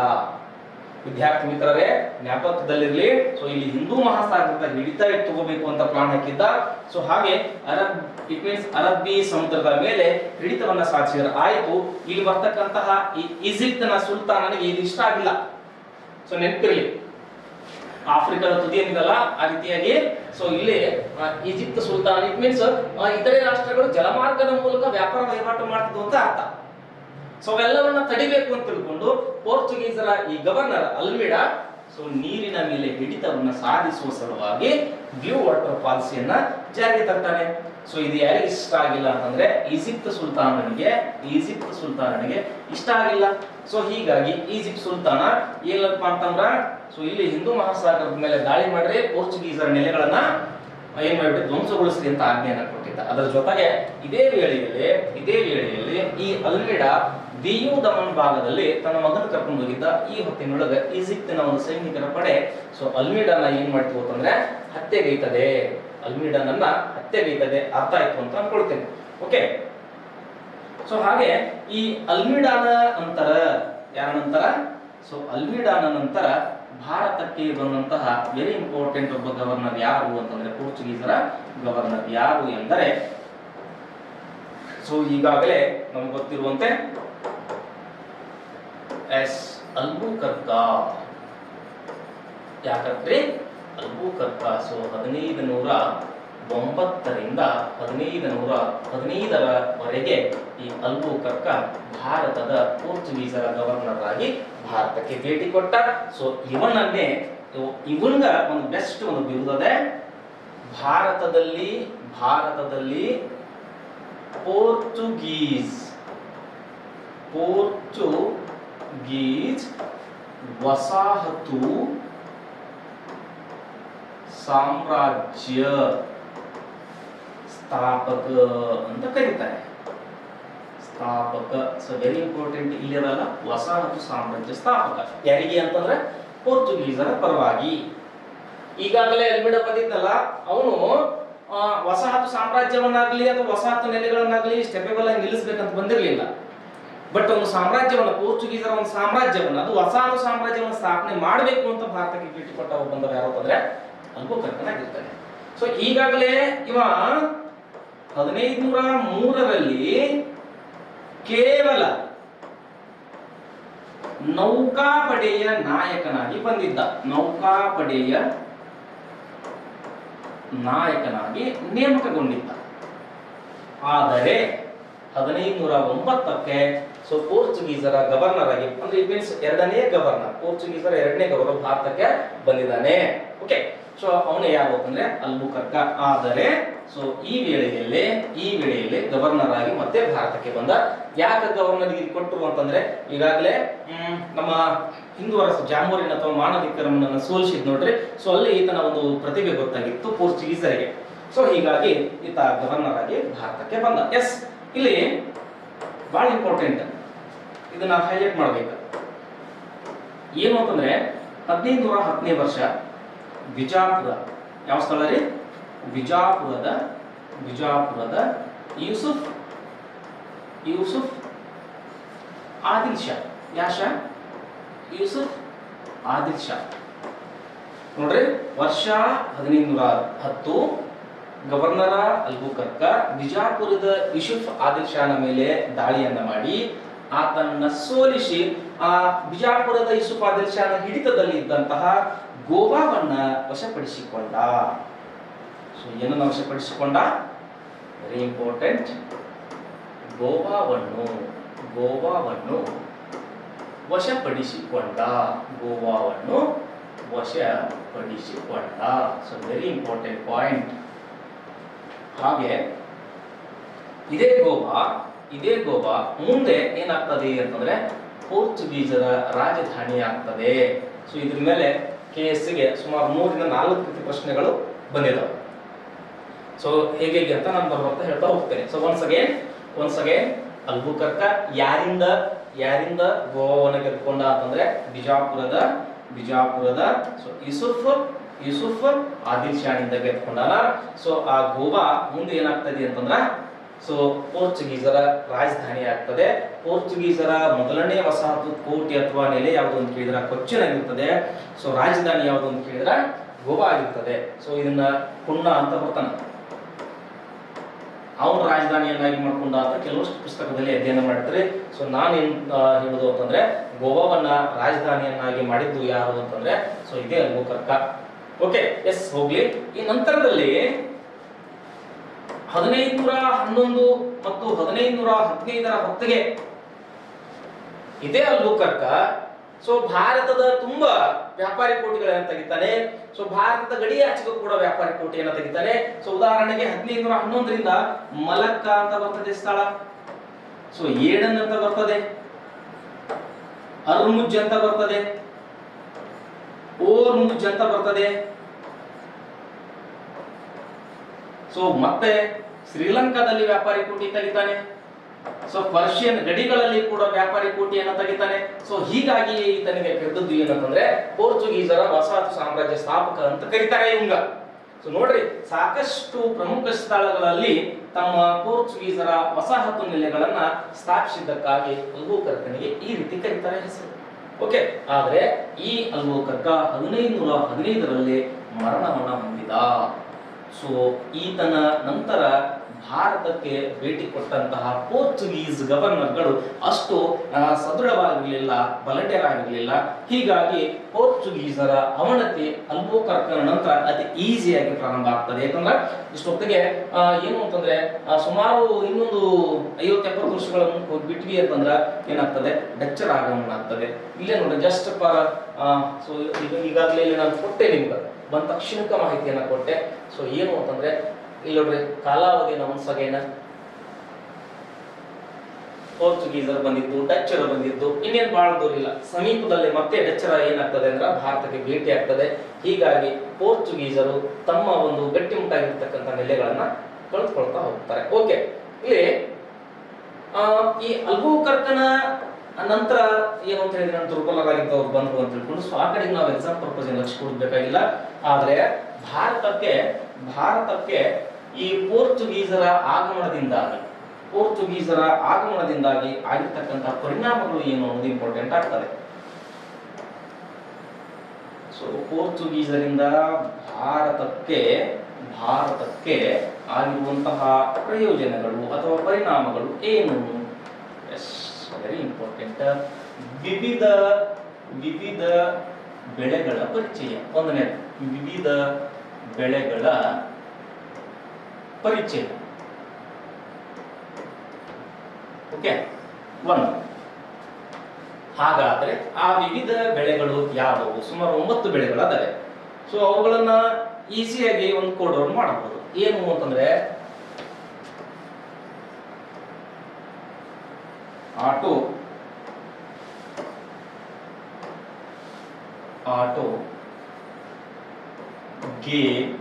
ವಿದ್ಯಾರ್ಥಿ ಮಿತ್ರರೇ, ಜ್ಞಾಪಕದಲ್ಲಿರಲಿ. ಸೊ ಇಲ್ಲಿ ಹಿಂದೂ ಮಹಾಸಾಗರದ ಹಿಡಿತ ತಗೋಬೇಕು ಅಂತ ಪ್ಲಾನ್ ಹಾಕಿದ್ದ. ಸೊ ಹಾಗೆ ಇಟ್ ಮೀನ್ಸ್ ಅರಬ್ಬಿ ಸಮುದ್ರದ ಮೇಲೆ ಹಿಡಿತವನ್ನ ಸಾಧಿಸಿದ್ರೆ ಆಯ್ತು. ಇಲ್ಲಿ ಬರ್ತಕ್ಕಂತಹ ಈ ಈಜಿಪ್ಟ್ನ ಸುಲ್ತಾನನಿಗೆ ಇದು ಇಷ್ಟ ಆಗಿಲ್ಲ. ಸೊ ನೆನಪಿರಲಿ, ಆಫ್ರಿಕಾದ ತುದಿ ಏನಿದಲ್ಲ ಆ ರೀತಿಯಾಗಿ ಸೊ ಇಲ್ಲಿ ಈಜಿಪ್ಟ್ ಸುಲ್ತಾನ್, ಇಟ್ ಮೀನ್ಸ್ ಇತರೆ ರಾಷ್ಟ್ರಗಳು ಜಲಮಾರ್ಗದ ಮೂಲಕ ವ್ಯಾಪಾರ ವಹಿವಾಟು ಮಾಡ್ತಿದ್ವು ಅಂತ ಅರ್ಥ. ಸೊ ಅವೆಲ್ಲವನ್ನ ತಡಿಬೇಕು ಅಂತ ತಿಳ್ಕೊಂಡು ಪೋರ್ಚುಗೀಸರ ಈ ಗವರ್ನರ್ ಅಲ್ಮೇಡಾ ಸೊ ನೀರಿನ ಮೇಲೆ ಹಿಡಿತವನ್ನ ಸಾಧಿಸುವ ಸಲುವಾಗಿ ಬ್ಲೂ ವಾಟರ್ ಪಾಲಿಸಿಯನ್ನ ಜಾರಿಗೆ ತರ್ತಾನೆ. ಸೊ ಇದು ಯಾರಿಗೆ ಇಷ್ಟ ಆಗಿಲ್ಲ ಅಂತಂದ್ರೆ ಈಜಿಪ್ಟ್ ಸುಲ್ತಾನನಿಗೆ ಇಷ್ಟ ಆಗಿಲ್ಲ. ಸೊ ಹೀಗಾಗಿ ಈಜಿಪ್ಟ್ ಸುಲ್ತಾನ ಏನಪ್ಪ ಅಂತಂದ್ರ ಸೊ ಇಲ್ಲಿ ಹಿಂದೂ ಮಹಾಸಾಗರದ ಮೇಲೆ ದಾಳಿ ಮಾಡ್ರೆ ಪೋರ್ಚುಗೀಸರ ನೆಲೆಗಳನ್ನ ಏನ್ ಮಾಡ್ಬಿಟ್ಟು ಧ್ವಂಸಗೊಳಿಸ್ರಿ ಅಂತ ಆಜ್ಞೆಯನ್ನ ಕೊಟ್ಟಿದ್ದ. ಅದರ ಜೊತೆಗೆ ಇದೇ ವೇಳೆಯಲ್ಲಿ ಈ ಅಲ್ಮೇಡಾ ದಿಯು ದಮನ್ ಭಾಗದಲ್ಲಿ ತನ್ನ ಮಗನ ಕರ್ಕೊಂಡು ಹೋಗಿದ್ದ. ಈ ಹೊತ್ತಿನೊಳಗೆ ಈಜಿಪ್ಟಿನ ಒಂದು ಸೈನಿಕರ ಪಡೆ ಸೊ ಅಲ್ಮೇಡಾನ ಏನ್ ಮಾಡ್ತೀವಿ ಅಂತಂದ್ರೆ ಹತ್ಯೆಗೈತದೆ, ಅರ್ಥ ಆಯ್ತು ಅಂತ ಅನ್ಕೊಳ್ತೇನೆ. ಓಕೆ, ಸೊ ಹಾಗೆ ಈ ಅಲ್ಮೇಡಾನ ನಂತರ ಯಾರ ನಂತರ ಸೊ ಅಲ್ಮೇಡಾನ ನಂತರ ಭಾರತಕ್ಕೆ ಬಂದಂತಹ ವೆರಿ ಇಂಪಾರ್ಟೆಂಟ್ ಒಬ್ಬ ಗವರ್ನರ್ ಯಾರು ಅಂತಂದ್ರೆ ಪೋರ್ಚುಗೀಸರ ಗವರ್ನರ್ ಯಾರು ಎಂದರೆ ಸೊ ಈಗಾಗಲೇ ನಮ್ಗೆ ಗೊತ್ತಿರುವಂತೆ ಎಸ್ ಅಲ್ಬುಕರ್ಕಾ. ಯಾಕಂದ್ರೆ ಅಲ್ಬುಕರ್ಕಾ ಸೊ 1509 ರಿಂದ 1515ರವರೆಗೆ ಈ ಅಲ್ಬುಕರ್ಕಾ ಭಾರತದ ಪೋರ್ಚುಗೀಸರ ಗವರ್ನರ್ ಆಗಿ ಭಾರತಕ್ಕೆ ಭೇಟಿ ಕೊಟ್ಟ. ಸೊ ಇವನನ್ನೇ ಇವನ್ಗ ಒಂದು ಬೆಸ್ಟ್ ಒಂದು ಬಿರುದು ಅದೇ ಭಾರತದಲ್ಲಿ ಪೋರ್ಚುಗೀಸ್ ವಸಾಹತು ಸಾಮ್ರಾಜ್ಯ ಸ್ಥಾಪಕ ಅಂತ ಕರೀತಾರೆ. ಸ್ಥಾಪಕ. ಸೊ ವೆರಿ ಇಂಪಾರ್ಟೆಂಟ್ ಇಲ್ಲಿರಲ್ಲ, ವಸಾಹತು ಸಾಮ್ರಾಜ್ಯ ಸ್ಥಾಪಕ ಯಾರಿಗೆ ಅಂತಂದ್ರೆ ಪೋರ್ಚುಗೀಸರ ಪರವಾಗಿ. ಈಗಾಗಲೇ ಎಲ್ಮಿಡ ಬಂದಿದ್ದಲ್ಲ, ಅವನು ವಸಾಹತು ಸಾಮ್ರಾಜ್ಯವನ್ನಾಗ್ಲಿ ಅಥವಾ ವಸಾಹತು ನೆಲೆಗಳನ್ನಾಗ್ಲಿ ಸ್ಟೆಪೆಬಲ್ ಆಗಿ ನಿಲ್ಲಿಸಬೇಕಂತ ಬಂದಿರಲಿಲ್ಲ. ಬಟ್ ಒಂದು ಸಾಮ್ರಾಜ್ಯವನ್ನ, ಪೋರ್ಚುಗೀಸರ ಒಂದು ಸಾಮ್ರಾಜ್ಯವನ್ನ, ಅದು ವಸಾಹತು ಸಾಮ್ರಾಜ್ಯವನ್ನು ಸ್ಥಾಪನೆ ಮಾಡಬೇಕು ಅಂತ ಭಾರತಕ್ಕೆ ಭೇಟಿ ಕೊಟ್ಟ ಬಂದವ ಯಾರು ಅಂತಂದ್ರೆ ಅಲ್ಬುಕರ್ಕನಾಗಿರ್ತಾನೆ. ಸೊ ಈಗಾಗಲೇ ಇವ 1503ರಲ್ಲಿ ಕೇವಲ ನೌಕಾಪಡೆಯ ನಾಯಕನಾಗಿ ಬಂದಿದ್ದ. ನೌಕಾಪಡೆಯ ನಾಯಕನಾಗಿ ನೇಮಕಗೊಂಡಿದ್ದ. ಆದರೆ 1509ಕ್ಕೆ ಸೊ ಪೋರ್ಚುಗೀಸರ ಗವರ್ನರ್ ಆಗಿ, ಅಂದ್ರೆ ಇಟ್ ಮೀನ್ಸ್ ಎರಡನೇ ಗವರ್ನರ್, ಪೋರ್ಚುಗೀಸರ ಎರಡನೇ ಗವರ್ನರ್ ಭಾರತಕ್ಕೆ ಬಂದಿದ್ದಾನೆ. ಓಕೆ, ಸೊ ಅವನೇ ಯಾರು ಅಂತಂದ್ರೆ ಅಲ್ಬುಕರ್ಕ. ಆದರೆ ಸೊ ಈ ವೇಳೆಯಲ್ಲಿ ಗವರ್ನರ್ ಆಗಿ ಮತ್ತೆ ಭಾರತಕ್ಕೆ ಬಂದ. ಯಾಕೆ ಗವರ್ನರ್ ಗಿರಿ ಕೊಟ್ಟರು ಅಂತಂದ್ರೆ, ಈಗಾಗಲೇ ನಮ್ಮ ಹಿಂದೂ ಅರಸ ಜಾಮೋರಿನ್ ಅಥವಾ ಮಾನವಿಕರಮನನ್ನ ಸೋಲಿಸಿದ್ ನೋಡ್ರಿ. ಸೊ ಅಲ್ಲಿ ಈತನ ಒಂದು ಪ್ರತಿಭೆ ಗೊತ್ತಾಗಿತ್ತು ಪೋರ್ಚುಗೀಸರಿಗೆ. ಸೊ ಹೀಗಾಗಿ ಈತ ಗವರ್ನರ್ ಆಗಿ ಭಾರತಕ್ಕೆ ಬಂದ. ಎಸ್, ಇಲ್ಲಿ ಬಹಳ ಇಂಪಾರ್ಟೆಂಟ್, ಇದನ್ನ ಹೈಲೈಟ್ ಮಾಡ್ಬೇಕು. ಏನು ಅಂತಂದ್ರೆ 1510ನೇ ವರ್ಷ ಬಿಜಾಪುರ, ಯಾವ ಸ್ಥಳ ರೀ? ಬಿಜಾಪುರದ ಯೂಸುಫ್ ಆದಿಲ್ ಶಾ. ಯೂಸುಫ್ ಆದಿಲ್ ಶಾ ನೋಡ್ರಿ, ವರ್ಷ 1510, ಗವರ್ನರ ಅಲ್ಬುಕರ್ಕ ಬಿಜಾಪುರದ ಯೂಸುಫ್ ಆದಿಲ್ ಶಾನ ಮೇಲೆ ದಾಳಿಯನ್ನ ಮಾಡಿ ಆತನನ್ನ ಸೋಲಿಸಿ ಆ ಬಿಜಾಪುರದ ಯೂಸುಫ್ ಆದಿಲ್ ಶಾನ ಹಿಡಿತದಲ್ಲಿ ಇದ್ದಂತಹ ಗೋವಾವನ್ನ ವಶಪಡಿಸಿಕೊಂಡ. ಸೊ ಏನನ್ನ ವಶಪಡಿಸಿಕೊಂಡ? ವೆರಿ ಇಂಪಾರ್ಟೆಂಟ್, ಗೋವಾವನ್ನು ವಶಪಡಿಸಿಕೊಂಡ. So very important point. ಹಾಗೆ ಇದೇ ಗೋವಾ ಮುಂದೆ ಏನಾಗ್ತದೆ ಅಂತಂದ್ರೆ ಪೋರ್ಚುಗೀಸರ ರಾಜಧಾನಿ ಆಗ್ತದೆ. ಸೊ ಇದ್ರ ಮೇಲೆ KS-ಗೆ ಸುಮಾರು 3 ರಿಂದ 4 ಪ್ರಶ್ನೆಗಳು ಬಂದಿದ್ದಾವೆ. ಸೊ ಹೇಗೆ ಅಂತ ನಾನು ಬರ್ತಾ ಹೇಳ್ತಾ ಹೋಗ್ತೇನೆ. ಸೊ ಒನ್ಸ್ ಅಗೇನ್ ಅಲ್ಬುಕರ್ಕ ಯಾರಿಂದ ಗೋವಾವನ್ನು ಗೆದ್ದುಕೊಂಡ ಅಂತಂದ್ರೆ ಬಿಜಾಪುರದ ಸೊ ಯೂಸುಫ್ ಆದಿಲ್ ಶಾನಿಂದ ಗೆದ್ದುಕೊಂಡಾನ. ಸೊ ಆ ಗೋವಾ ಮುಂದೆ ಏನಾಗ್ತದೆ ಅಂತಂದ್ರ ಸೊ ಪೋರ್ಚುಗೀಸರ ರಾಜಧಾನಿ ಆಗ್ತದೆ. ಪೋರ್ಚುಗೀಸರ ಮೊದಲನೇ ವಸಾಹತು ಕೋಟೆ ಅಥವಾ ನೆಲೆ ಯಾವುದು ಅಂತ ಕೇಳಿದ್ರೆ ಕೊಚ್ಚಿನ್ ಆಗಿರ್ತದೆ. ಸೊ ರಾಜಧಾನಿ ಯಾವುದು ಅಂತ ಕೇಳಿದ್ರೆ ಗೋವಾ ಆಗಿರ್ತದೆ. ಸೊ ಇದನ್ನ ಪುಣ್ಣ ಅಂತ ಬರ್ತಾನೆ, ಅವನ ರಾಜಧಾನಿಯನ್ನಾಗಿ ಮಾಡ್ಕೊಂಡ ಅಂತ ಕೆಲವಷ್ಟು ಪುಸ್ತಕದಲ್ಲಿ ಅಧ್ಯಯನ ಮಾಡ್ತಾರೆ. ಸೊ ನಾನೇನ್ ಹೇಳುದು ಅಂತಂದ್ರೆ ಗೋವಾವನ್ನ ರಾಜಧಾನಿಯನ್ನಾಗಿ ಮಾಡಿದ್ದು ಯಾರು ಅಂತಂದ್ರೆ ಸೊ ಇದೇ ಅಲ್ಬುಕರ್ಕ. ಓಕೆ, ಎಸ್, ಹೋಗ್ಲಿ. ಈ ನಂತರದಲ್ಲಿ 1511 ಮತ್ತು 1515ರ ಹೊತ್ತಿಗೆ ಇದೇ ಅಲ್ಬುಕರ್ಕ ಸೊ ಭಾರತದ ತುಂಬಾ ವ್ಯಾಪಾರಿ ಕೋಟೆಗಳನ್ನು ತೆಗಿತಾನೆ. ಸೊ ಭಾರತದ ಗಡಿಯ ಆಚೆಗೂ ಕೂಡ ವ್ಯಾಪಾರಿ ಕೋಟೆಯನ್ನು ತೆಗಿತಾನೆ. ಸೊ ಉದಾಹರಣೆಗೆ 1511ರಿಂದ ಮಲಕ್ಕ ಅಂತ ಬರ್ತದೆ ಸ್ಥಳ, ಸೊ ಏಡನ್ ಅಂತ ಬರ್ತದೆ, ಅರ್ಮುಜ್ ಅಂತ ಬರ್ತದೆ, ಓರ್ಮುಜ್ ಅಂತ ಬರ್ತದೆ. ಸೊ ಮತ್ತೆ ಶ್ರೀಲಂಕಾದಲ್ಲಿ ವ್ಯಾಪಾರಿ ಕೋಟೆ ತೆಗಿತಾನೆ. ಸೊ ಪರ್ಷಿಯನ್ ಗಡಿಗಳಲ್ಲಿ ಕೂಡ ವ್ಯಾಪಾರಿ ಕೋಟೆಯನ್ನು ತೆಗಿತಾನೆ. ಸೊ ಹೀಗಾಗಿ ಈತನಿಗೆ ಕರೆದದ್ದು ಏನಂತಂದ್ರೆ ಪೋರ್ಚುಗೀಸರ ವಸಾಹತು ಸಾಮ್ರಾಜ್ಯ ಸ್ಥಾಪಕ ಅಂತ ಕರೀತಾರೆ ಇವಂಗ. ಸೊ ನೋಡ್ರಿ, ಸಾಕಷ್ಟು ಪ್ರಮುಖ ಸ್ಥಳಗಳಲ್ಲಿ ತಮ್ಮ ಪೋರ್ಚುಗೀಸರ ವಸಾಹತು ನೆಲೆಗಳನ್ನ ಸ್ಥಾಪಿಸಿದ್ದಕ್ಕಾಗಿ ಅಲ್ಬುಕರ್ಕನಿಗೆ ಈ ರೀತಿ ಕರೀತಾರೆ ಹೆಸರು. ಓಕೆ, ಆದ್ರೆ ಈ ಅಲ್ಬುಕರ್ಕ 1515ರಲ್ಲಿ ಮರಣವನ್ನ ಹೊಂದಿದ. ಸೊ ಈತನ ನಂತರ ಭಾರತಕ್ಕೆ ಭೇಟಿ ಕೊಟ್ಟಂತಹ ಪೋರ್ಚುಗೀಸ್ ಗವರ್ನರ್ಗಳು ಅಷ್ಟು ಸದೃಢವಾಗಿರಲಿಲ್ಲ, ಬಲಢ್ಯರಾಗಿರಲಿಲ್ಲ. ಹೀಗಾಗಿ ಪೋರ್ಚುಗೀಸರ ಅವನತಿ ಅಲ್ಬುಕರ್ಕನ ನಂತರ ಅತಿ ಈಸಿಯಾಗಿ ಪ್ರಾರಂಭ ಆಗ್ತದೆ. ಯಾಕಂದ್ರೆ ಇಷ್ಟೊತ್ತಿಗೆ ಏನು ಅಂತಂದ್ರೆ ಸುಮಾರು ಇನ್ನೊಂದು 50-70 ವರ್ಷಗಳ ಮುಂದೆ ಹೋಗ್ಬಿಟ್ವಿ ಅಂತಂದ್ರೆ ಏನಾಗ್ತದೆ, ಡಚ್ಚರ ಆಗಮನ ಆಗ್ತದೆ. ಇಲ್ಲೇ ನೋಡಿ ಜಸ್ಟ್ ಫಾರ್ ಸೊ ಈಗಾಗಲೇ ಇಲ್ಲಿ ನಾನು ಕೊಟ್ಟೆ, ನಿಮ್ಗೆ ಬಂದ ತಕ್ಷಣಕ್ಕ ಮಾಹಿತಿಯನ್ನ ಕೊಟ್ಟೆ. ಸೊ ಏನು ಅಂತಂದ್ರೆ ಇಲ್ಲಿ ನೋಡ್ರಿ, ಕಾಲಾವಧಿ ನಮಸಗೇನ ಪೋರ್ಚುಗೀಸರು ಬಂದಿದ್ದು, ಡಚ್ಚರು ಬಂದಿದ್ದು, ಇನ್ನೇನು ಬಹಳ ದೂರ ಇಲ್ಲ, ಸಮೀಪದಲ್ಲಿ ಮತ್ತೆ ಡಚ್ಚರ ಏನಾಗ್ತದೆ ಅಂದ್ರೆ ಭಾರತಕ್ಕೆ ಭೇಟಿ ಆಗ್ತದೆ. ಹೀಗಾಗಿ ಪೋರ್ಚುಗೀಸರು ತಮ್ಮ ಒಂದು ಗಟ್ಟಿಮುಟ್ಟಾಗಿರ್ತಕ್ಕಂಥ ನೆಲೆಗಳನ್ನ ಕಳೆದುಕೊಳ್ತಾ ಹೋಗ್ತಾರೆ. ಓಕೆ, ಇಲ್ಲಿ ಈ ಅಲ್ಬುಕರ್ಕನ ನಂತರ ಏನು ಅಂತ ಹೇಳಿದ್ರೆ ದುರ್ಬಲರಾಗಿದ್ದವ್ರು ಬಂದ್ರು ಅಂತ ತಿಳ್ಕೊಂಡು, ಸೊ ಆ ಕಡೆಗೆ ನಾವು ಎಕ್ಸಾಮ್ ಪರ್ಪಸ್ ಲಕ್ಷ್ಯ ಕೊಡಬೇಕಾಗಿಲ್ಲ. ಆದ್ರೆ ಭಾರತಕ್ಕೆ ಈ ಪೋರ್ಚುಗೀಸರ ಆಗಮನದಿಂದಾಗಿ ಆಗಿರ್ತಕ್ಕಂತಹ ಪರಿಣಾಮಗಳು ಏನು ಅನ್ನೋದು ಇಂಪಾರ್ಟೆಂಟ್ ಆಗ್ತದೆ. ಸೊ ಪೋರ್ಚುಗೀಸರಿಂದ ಭಾರತಕ್ಕೆ ಆಗಿರುವಂತಹ ಪ್ರಯೋಜನಗಳು ಅಥವಾ ಪರಿಣಾಮಗಳು ಏನು? Yes, very important. ವಿವಿಧ ಬೆಳೆಗಳ ಪರಿಚಯ. ಒಂದನೇ, ವಿವಿಧ ಬೆಳೆಗಳ ಪರಿಚಯ. ಓಕೆ, ಒಂದು. ಹಾಗಾದ್ರೆ ಆ ವಿವಿಧ ಬೆಳೆಗಳು ಯಾವುವು? ಸುಮಾರು 9 ಬೆಳೆಗಳದಾವೆ. ಸೊ ಅವುಗಳನ್ನ ಈಸಿಯಾಗಿ ಒಂದು ಕೋಡ್ ಔಟ್ ಮಾಡಬಹುದು. ಏನು ಅಂತಂದ್ರೆ auto, game,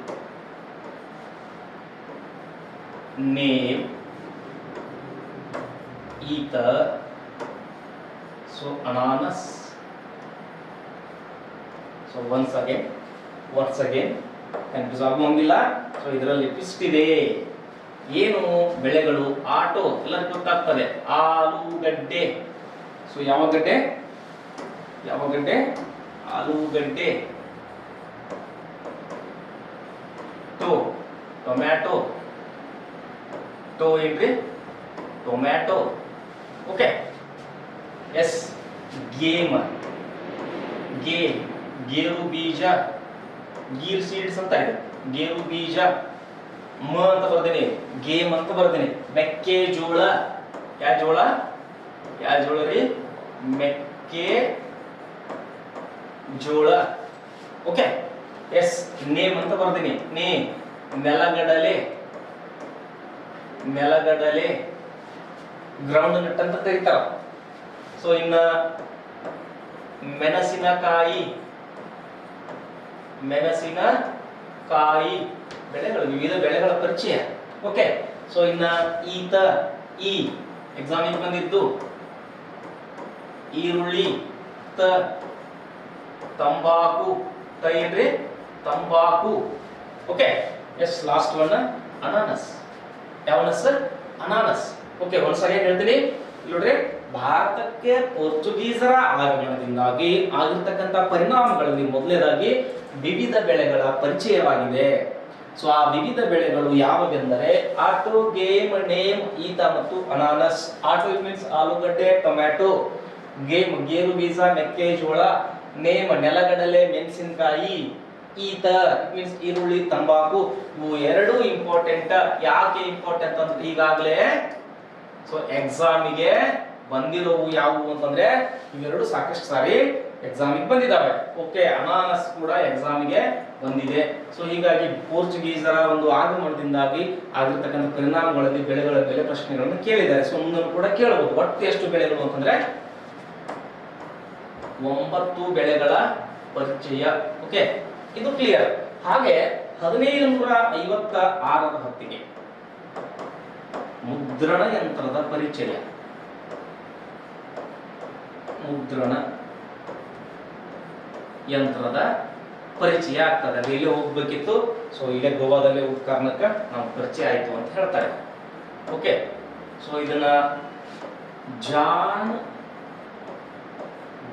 name, ether, so ಅನಾನಸ್. ಸೊ ಒನ್ಸ್ ಅಗೇನ್ ಕನ್ಫ್ಯೂಸ್ ಆಗುವಂಗಿಲ್ಲ. ಸೊ ಇದರಲ್ಲಿ ಟ್ವಿಸ್ಟ್ ಇದೆ. ಏನು ಬೆಳೆಗಳು? ಆಟೋ ಎಲ್ಲರಿಗೂ ಗೊತ್ತಾಗ್ತದೆ, ಆಲೂಗಡ್ಡೆ. ಸೊ ಯಾವ ಗಡ್ಡೆ? ಆಲೂಗಡ್ಡೆ. ಟೊಮ್ಯಾಟೊ ಏನ್ರಿ? ಟೊಮ್ಯಾಟೊ. Okay, yes. ಗೇರು ಬೀಜ, ಗೀರ್ ಸೀಡ್ಸ್ ಅಂತ ಇದೆ. ಗೇರು ಬೀಜ. ಮ ಅಂತ ಬರ್ದೇನೆ, ಗೇಮ್ ಅಂತ ಬರ್ದೇನೆ. ಮೆಕ್ಕೆಜೋಳ. ಯಾವ ಜೋಳ ರೀ? ಮೆಕ್ಕೆ ಜೋಳ. Okay, S. ನೇಮ್ ಅಂತ ಬರ್ದೇನೆ. ನೆಲಗಡಲೆ, ಗ್ರೌಂಡ್ ನಟ್ ಅಂತ ಕರೀತಾರ. ಸೊ ಇನ್ನ ಮೆಣಸಿನಕಾಯಿ ಬೆಳೆಗಳು, ವಿವಿಧ ಬೆಳೆಗಳ ಪರಿಚಯ. ಓಕೆ, ಸೊ ಇನ್ನ ಎಕ್ಸಾಮಿಗೆ ಬಂದಿದ್ದು ಈರುಳ್ಳಿ. ತಂಬಾಕು. ಏನ್ರಿ? ತಂಬಾಕು. Okay, S. ಲಾಸ್ಟ್ ಒನ್ ಅನಾನಸ್. ಅನಾನಸ್. ಓಕೆ, ಒಂದ್ಸರಿ ಹೇಳ್ತೀನಿ ನೋಡ್ರಿ. ಭಾರತಕ್ಕೆ ಪೋರ್ಚುಗೀಸರ ಆಗಮನದಿಂದಾಗಿ ಆಗಿರ್ತಕ್ಕಂಥ ಪರಿಣಾಮಗಳಲ್ಲಿ ಮೊದಲನೇದಾಗಿ ವಿವಿಧ ಬೆಳೆಗಳ ಪರಿಚಯವಾಗಿದೆ. ಸೊ ಆ ವಿವಿಧ ಬೆಳೆಗಳು ಯಾವುವೆಂದರೆ ಆಟೋ, ಗೇಮ್, ನೇಮ್, ಈತ ಮತ್ತು ಅನಾನಸ್. ಆಟೋ ಇಟ್ ಮೀನ್ಸ್ ಆಲೂಗಡ್ಡೆ, ಟೊಮ್ಯಾಟೊ. ಗೇಮ್ ಗೇರು ಬೀಜ, ಮೆಕ್ಕೆಜೋಳ. ನೇಮ್ ನೆಲಗಡಲೆ, ಮೆಣಸಿನಕಾಯಿ. ಈತ ಇಟ್ ಮೀನ್ಸ್ ಈರುಳ್ಳಿ, ತಂಬಾಕು. ಇವು ಎರಡು ಇಂಪಾರ್ಟೆಂಟ್. ಯಾಕೆ ಇಂಪಾರ್ಟೆಂಟ್ ಅಂತ ಈಗಾಗಲೇ ಸೊ ಎಕ್ಸಾಮಿಗೆ ಬಂದಿರೋವು ಯಾವುವು ಅಂತಂದ್ರೆ ಇವೆರಡು ಸಾಕಷ್ಟು ಸಾರಿ ಎಕ್ಸಾಮಿಗೆ ಬಂದಿದ್ದಾವೆ. ಓಕೆ, ಅನಾನಸ್ ಕೂಡ ಎಕ್ಸಾಮಿಗೆ ಬಂದಿದೆ. ಸೊ ಹೀಗಾಗಿ ಪೋರ್ಚುಗೀಸರ ಒಂದು ಆಗಮನದಿಂದಾಗಿ ಆಗಿರ್ತಕ್ಕಂಥ ಪರಿಣಾಮಗಳಲ್ಲಿ ಬೆಳೆಗಳ ಬೆಲೆ ಪ್ರಶ್ನೆಗಳನ್ನು ಕೇಳಿದ್ದಾರೆ. ಸೊ ಮುಂದನ್ನು ಕೂಡ ಕೇಳಬಹುದು. ಒಟ್ಟು ಎಷ್ಟು ಬೆಳೆಗಳು ಅಂತಂದ್ರೆ 9 ಬೆಳೆಗಳ ಪರಿಚಯ. ಓಕೆ, ಇದು ಕ್ಲಿಯರ್. ಹಾಗೆ 1756ರ ಹೊತ್ತಿಗೆ ಮುದ್ರಣ ಯಂತ್ರದ ಪರಿಚಯ. ಆಗ್ತದೆ. ಅದು ಇಲ್ಲೇ ಹೋಗ್ಬೇಕಿತ್ತು. ಸೊ ಇಲ್ಲೇ ಗೋವಾದಲ್ಲಿ ಹೋದ ಕಾರಣಕ್ಕೆ ನಾವು ಪರಿಚಯ ಆಯ್ತು ಅಂತ ಹೇಳ್ತಾರೆ. ಓಕೆ, ಸೊ ಇದನ್ನ ಜಾನ್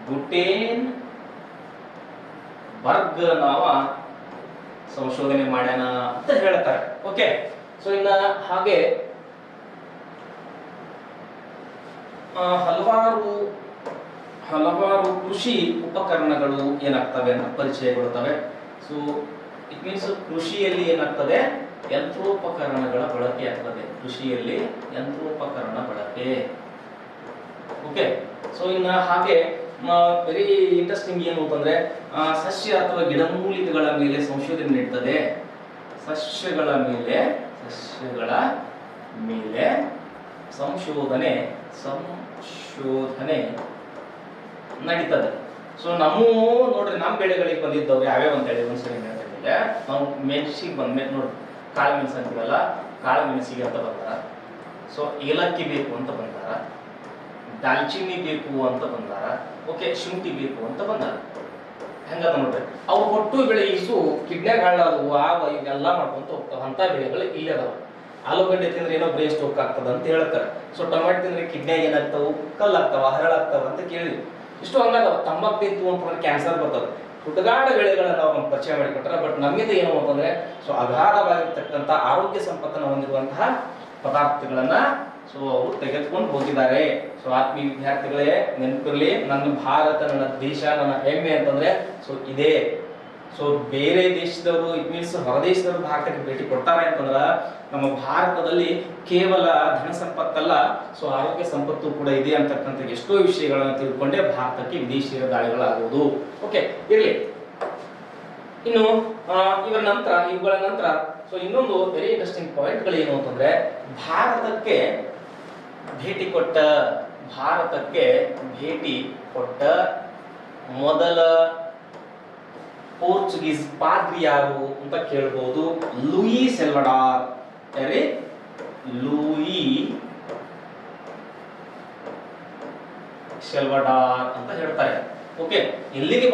ಗುಟೇನ್ ಬರ್ಗ್ ನಾವ ಸಂಶೋಧನೆ ಮಾಡ್ಯಾನ ಅಂತ ಹೇಳ್ತಾರೆ. ಓಕೆ, ಸೊ ಇನ್ನ ಹಾಗೆ ಹಲವಾರು ಕೃಷಿ ಉಪಕರಣಗಳು ಏನಾಗ್ತವೆ ಅಂತ ಪರಿಚಯಗೊಳ್ಳುತ್ತವೆ. ಸೊ ಇಟ್ ಮೀನ್ಸ್ ಕೃಷಿಯಲ್ಲಿ ಏನಾಗ್ತದೆ, ಯಂತ್ರೋಪಕರಣಗಳ ಬಳಕೆ ಆಗ್ತದೆ. ಕೃಷಿಯಲ್ಲಿ ಯಂತ್ರೋಪಕರಣ ಬಳಕೆ. ಓಕೆ. ಸೊ ಇನ್ನ ಹಾಗೆ ವೆರಿ ಇಂಟ್ರೆಸ್ಟಿಂಗ್ ಏನು ಅಂತಂದ್ರೆ ಸಸ್ಯ ಅಥವಾ ಗಿಡಮೂಲಿಕೆಗಳ ಮೇಲೆ ಸಂಶೋಧನೆ ನಡೀತದೆ. ಸಸ್ಯಗಳ ಮೇಲೆ ಸಂಶೋಧನೆ ನಡೀತದೆ. ಸೊ ನೋಡ್ರಿ ನಮ್ಮ ಬೆಳೆಗಳಿಗೆ ಬಂದಿದ್ದವ್ರು ಯಾವ್ಯಾವ ಅಂತ ಹೇಳಿ ಒಂದ್ಸರಿ ಹೇಳ್ತಿದ್ದೆ. ನಾವು ಮೆಣಸಿಗೆ ಬಂದ್ಮೇಲೆ ನೋಡ್ರಿ ಕಾಳು ಮೆಣಸು ಅಂತೀವಲ್ಲ, ಕಾಳು ಮೆಣಸಿಗೆ ಅಂತ ಬಂದಾರ. ಸೊ ಏಲಕ್ಕಿ ಬೇಕು ಅಂತ ಬಂದಾರ, ದಾಲ್ಚಿನ್ನಿ ಬೇಕು ಅಂತ ಬಂದಾರ, ಓಕೆ, ಶುಂಠಿ ಬೇಕು ಅಂತ ಬಂದಾರ. ಹೆಂಗದ ನೋಡ್ರಿ, ಅವ್ರು ಕೊಟ್ಟು ಬೆಳೆ ಇಸು ಕಿಡ್ನ್ಯಾಗ ಹಾಳಾದವು ಆವ ಇವೆಲ್ಲ ಮಾಡ್ಕೊಂತ ಹೋಗ್ತಾವ. ಅಂತ ಬೆಳೆಗಳು ಇಲ್ಲಿ ಅದಾವ. ಆಲೂಗಡ್ಡೆ ತಿಂದ್ರೆ ಏನೋ ಬ್ರೈನ್ ಸ್ಟ್ರೋಕ್ ಆಗ್ತದ ಅಂತ ಹೇಳ್ತಾರೆ. ಸೊ ಟೊಮೆಟೊ ತಿಂದ್ರೆ ಕಿಡ್ನ್ಯಾಗ ಏನಾಗ್ತಾವ, ಕಲ್ಲಾಗ್ತಾವ, ಹರಳಾಗ್ತಾವ ಅಂತ ಕೇಳಿ ಇಷ್ಟು ಹಂಗಾದವ. ತಂಬಾಕು ತಿಂತು ಅಂತಂದ್ರೆ ಕ್ಯಾನ್ಸರ್ ಬರ್ತದೆ. ಹುಡುಗಾಡ ಬೆಳೆಗಳನ್ನ ನಾವು ನಮ್ಗೆ ಪರಿಚಯ ಮಾಡಿಕೊಟ್ರೆ. ಬಟ್ ನಮ್ಮಿಂದ ಏನು ಅಂತಂದ್ರೆ ಸೊ ಅಗಾಧವಾಗಿರ್ತಕ್ಕಂಥ ಆರೋಗ್ಯ ಸಂಪತ್ತನ್ನು ಹೊಂದಿರುವಂತಹ ಪದಾರ್ಥಗಳನ್ನ ಸೊ ಅವರು ತೆಗೆದುಕೊಂಡು ಹೋಗಿದ್ದಾರೆ. ಸೊ ಆತ್ಮೀಯ ವಿದ್ಯಾರ್ಥಿಗಳೇ, ನೆನಪಿರಲಿ, ನನ್ನ ಭಾರತ, ನನ್ನ ದೇಶ, ನನ್ನ ಹೆಮ್ಮೆ ಅಂತಂದ್ರೆ ಸೊ ಇದೆ. ಸೊ ಬೇರೆ ದೇಶದವರು ಇಟ್ ಮೀನ್ಸ್ ಹೊರದೇಶದವರು ಭಾರತಕ್ಕೆ ಭೇಟಿ ಕೊಡ್ತಾರೆ ಅಂತಂದ್ರ ನಮ್ಮ ಭಾರತದಲ್ಲಿ ಕೇವಲ ಧನ ಸಂಪತ್ತಲ್ಲ, ಸೊ ಆರೋಗ್ಯ ಸಂಪತ್ತು ಕೂಡ ಇದೆ ಅಂತಕ್ಕಂಥ ಎಷ್ಟೋ ವಿಷಯಗಳನ್ನು ತಿಳ್ಕೊಂಡೇ ಭಾರತಕ್ಕೆ ವಿದೇಶಿಯರ ದಾಳಿಗಳಾಗುವುದು. ಓಕೆ, ಇರಲಿ. ಇನ್ನು ಇವುಗಳ ನಂತರ ಸೊ ಇನ್ನೊಂದು ವೆರಿ ಇಂಟ್ರೆಸ್ಟಿಂಗ್ ಪಾಯಿಂಟ್ಗಳು ಏನು ಅಂತಂದ್ರೆ ಭಾರತಕ್ಕೆ ಭೇಟಿ ಕೊಟ್ಟ ಮೊದಲ ಪೋರ್ಚುಗೀಸ್ ಪಾದ್ರಿ ಯಾರು ಅಂತ ಕೇಳಬಹುದು. ಲೂಯಿ ಸೆಲ್ವಡಾರ್. ಲೂಯಿ ಸೆಲ್ವಡಾರ್ ಅಂತ ಹೇಳ್ತಾರೆ. ಓಕೆ, ಎಲ್ಲಿಗೆ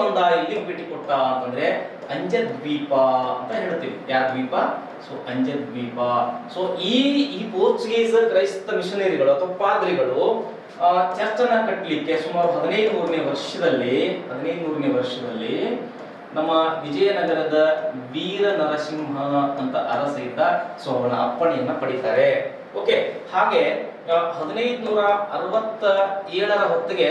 ಭೇಟಿ ಕೊಟ್ಟ ಅಂತಂದ್ರೆ ಅಂಜದ್ ದ್ವೀಪ ಅಂತ ಹೇಳ್ತೀವಿ. ಯಾವ ದ್ವೀಪ? ಸೊ ಅಂಜದ್ ದ್ವೀಪ. ಸೊ ಈ ಪೋರ್ಚುಗೀಸ್ ಕ್ರೈಸ್ತ ಮಿಷನರಿಗಳು ಅಥವಾ ಪಾದ್ರಿಗಳು ಚರ್ಚನ್ನ ಕಟ್ಟಲಿಕ್ಕೆ ಸುಮಾರು 1500ನೇ ವರ್ಷದಲ್ಲಿ ನಮ್ಮ ವಿಜಯನಗರದ ವೀರ ನರಸಿಂಹ ಅಂತ ಅರಸ ಇದ್ದ. ಸೊ ಅವನ ಅಪ್ಪಣೆಯನ್ನ ಪಡಿತಾರೆ. ಓಕೆ, ಹಾಗೆ 1567ರ ಹೊತ್ತಿಗೆ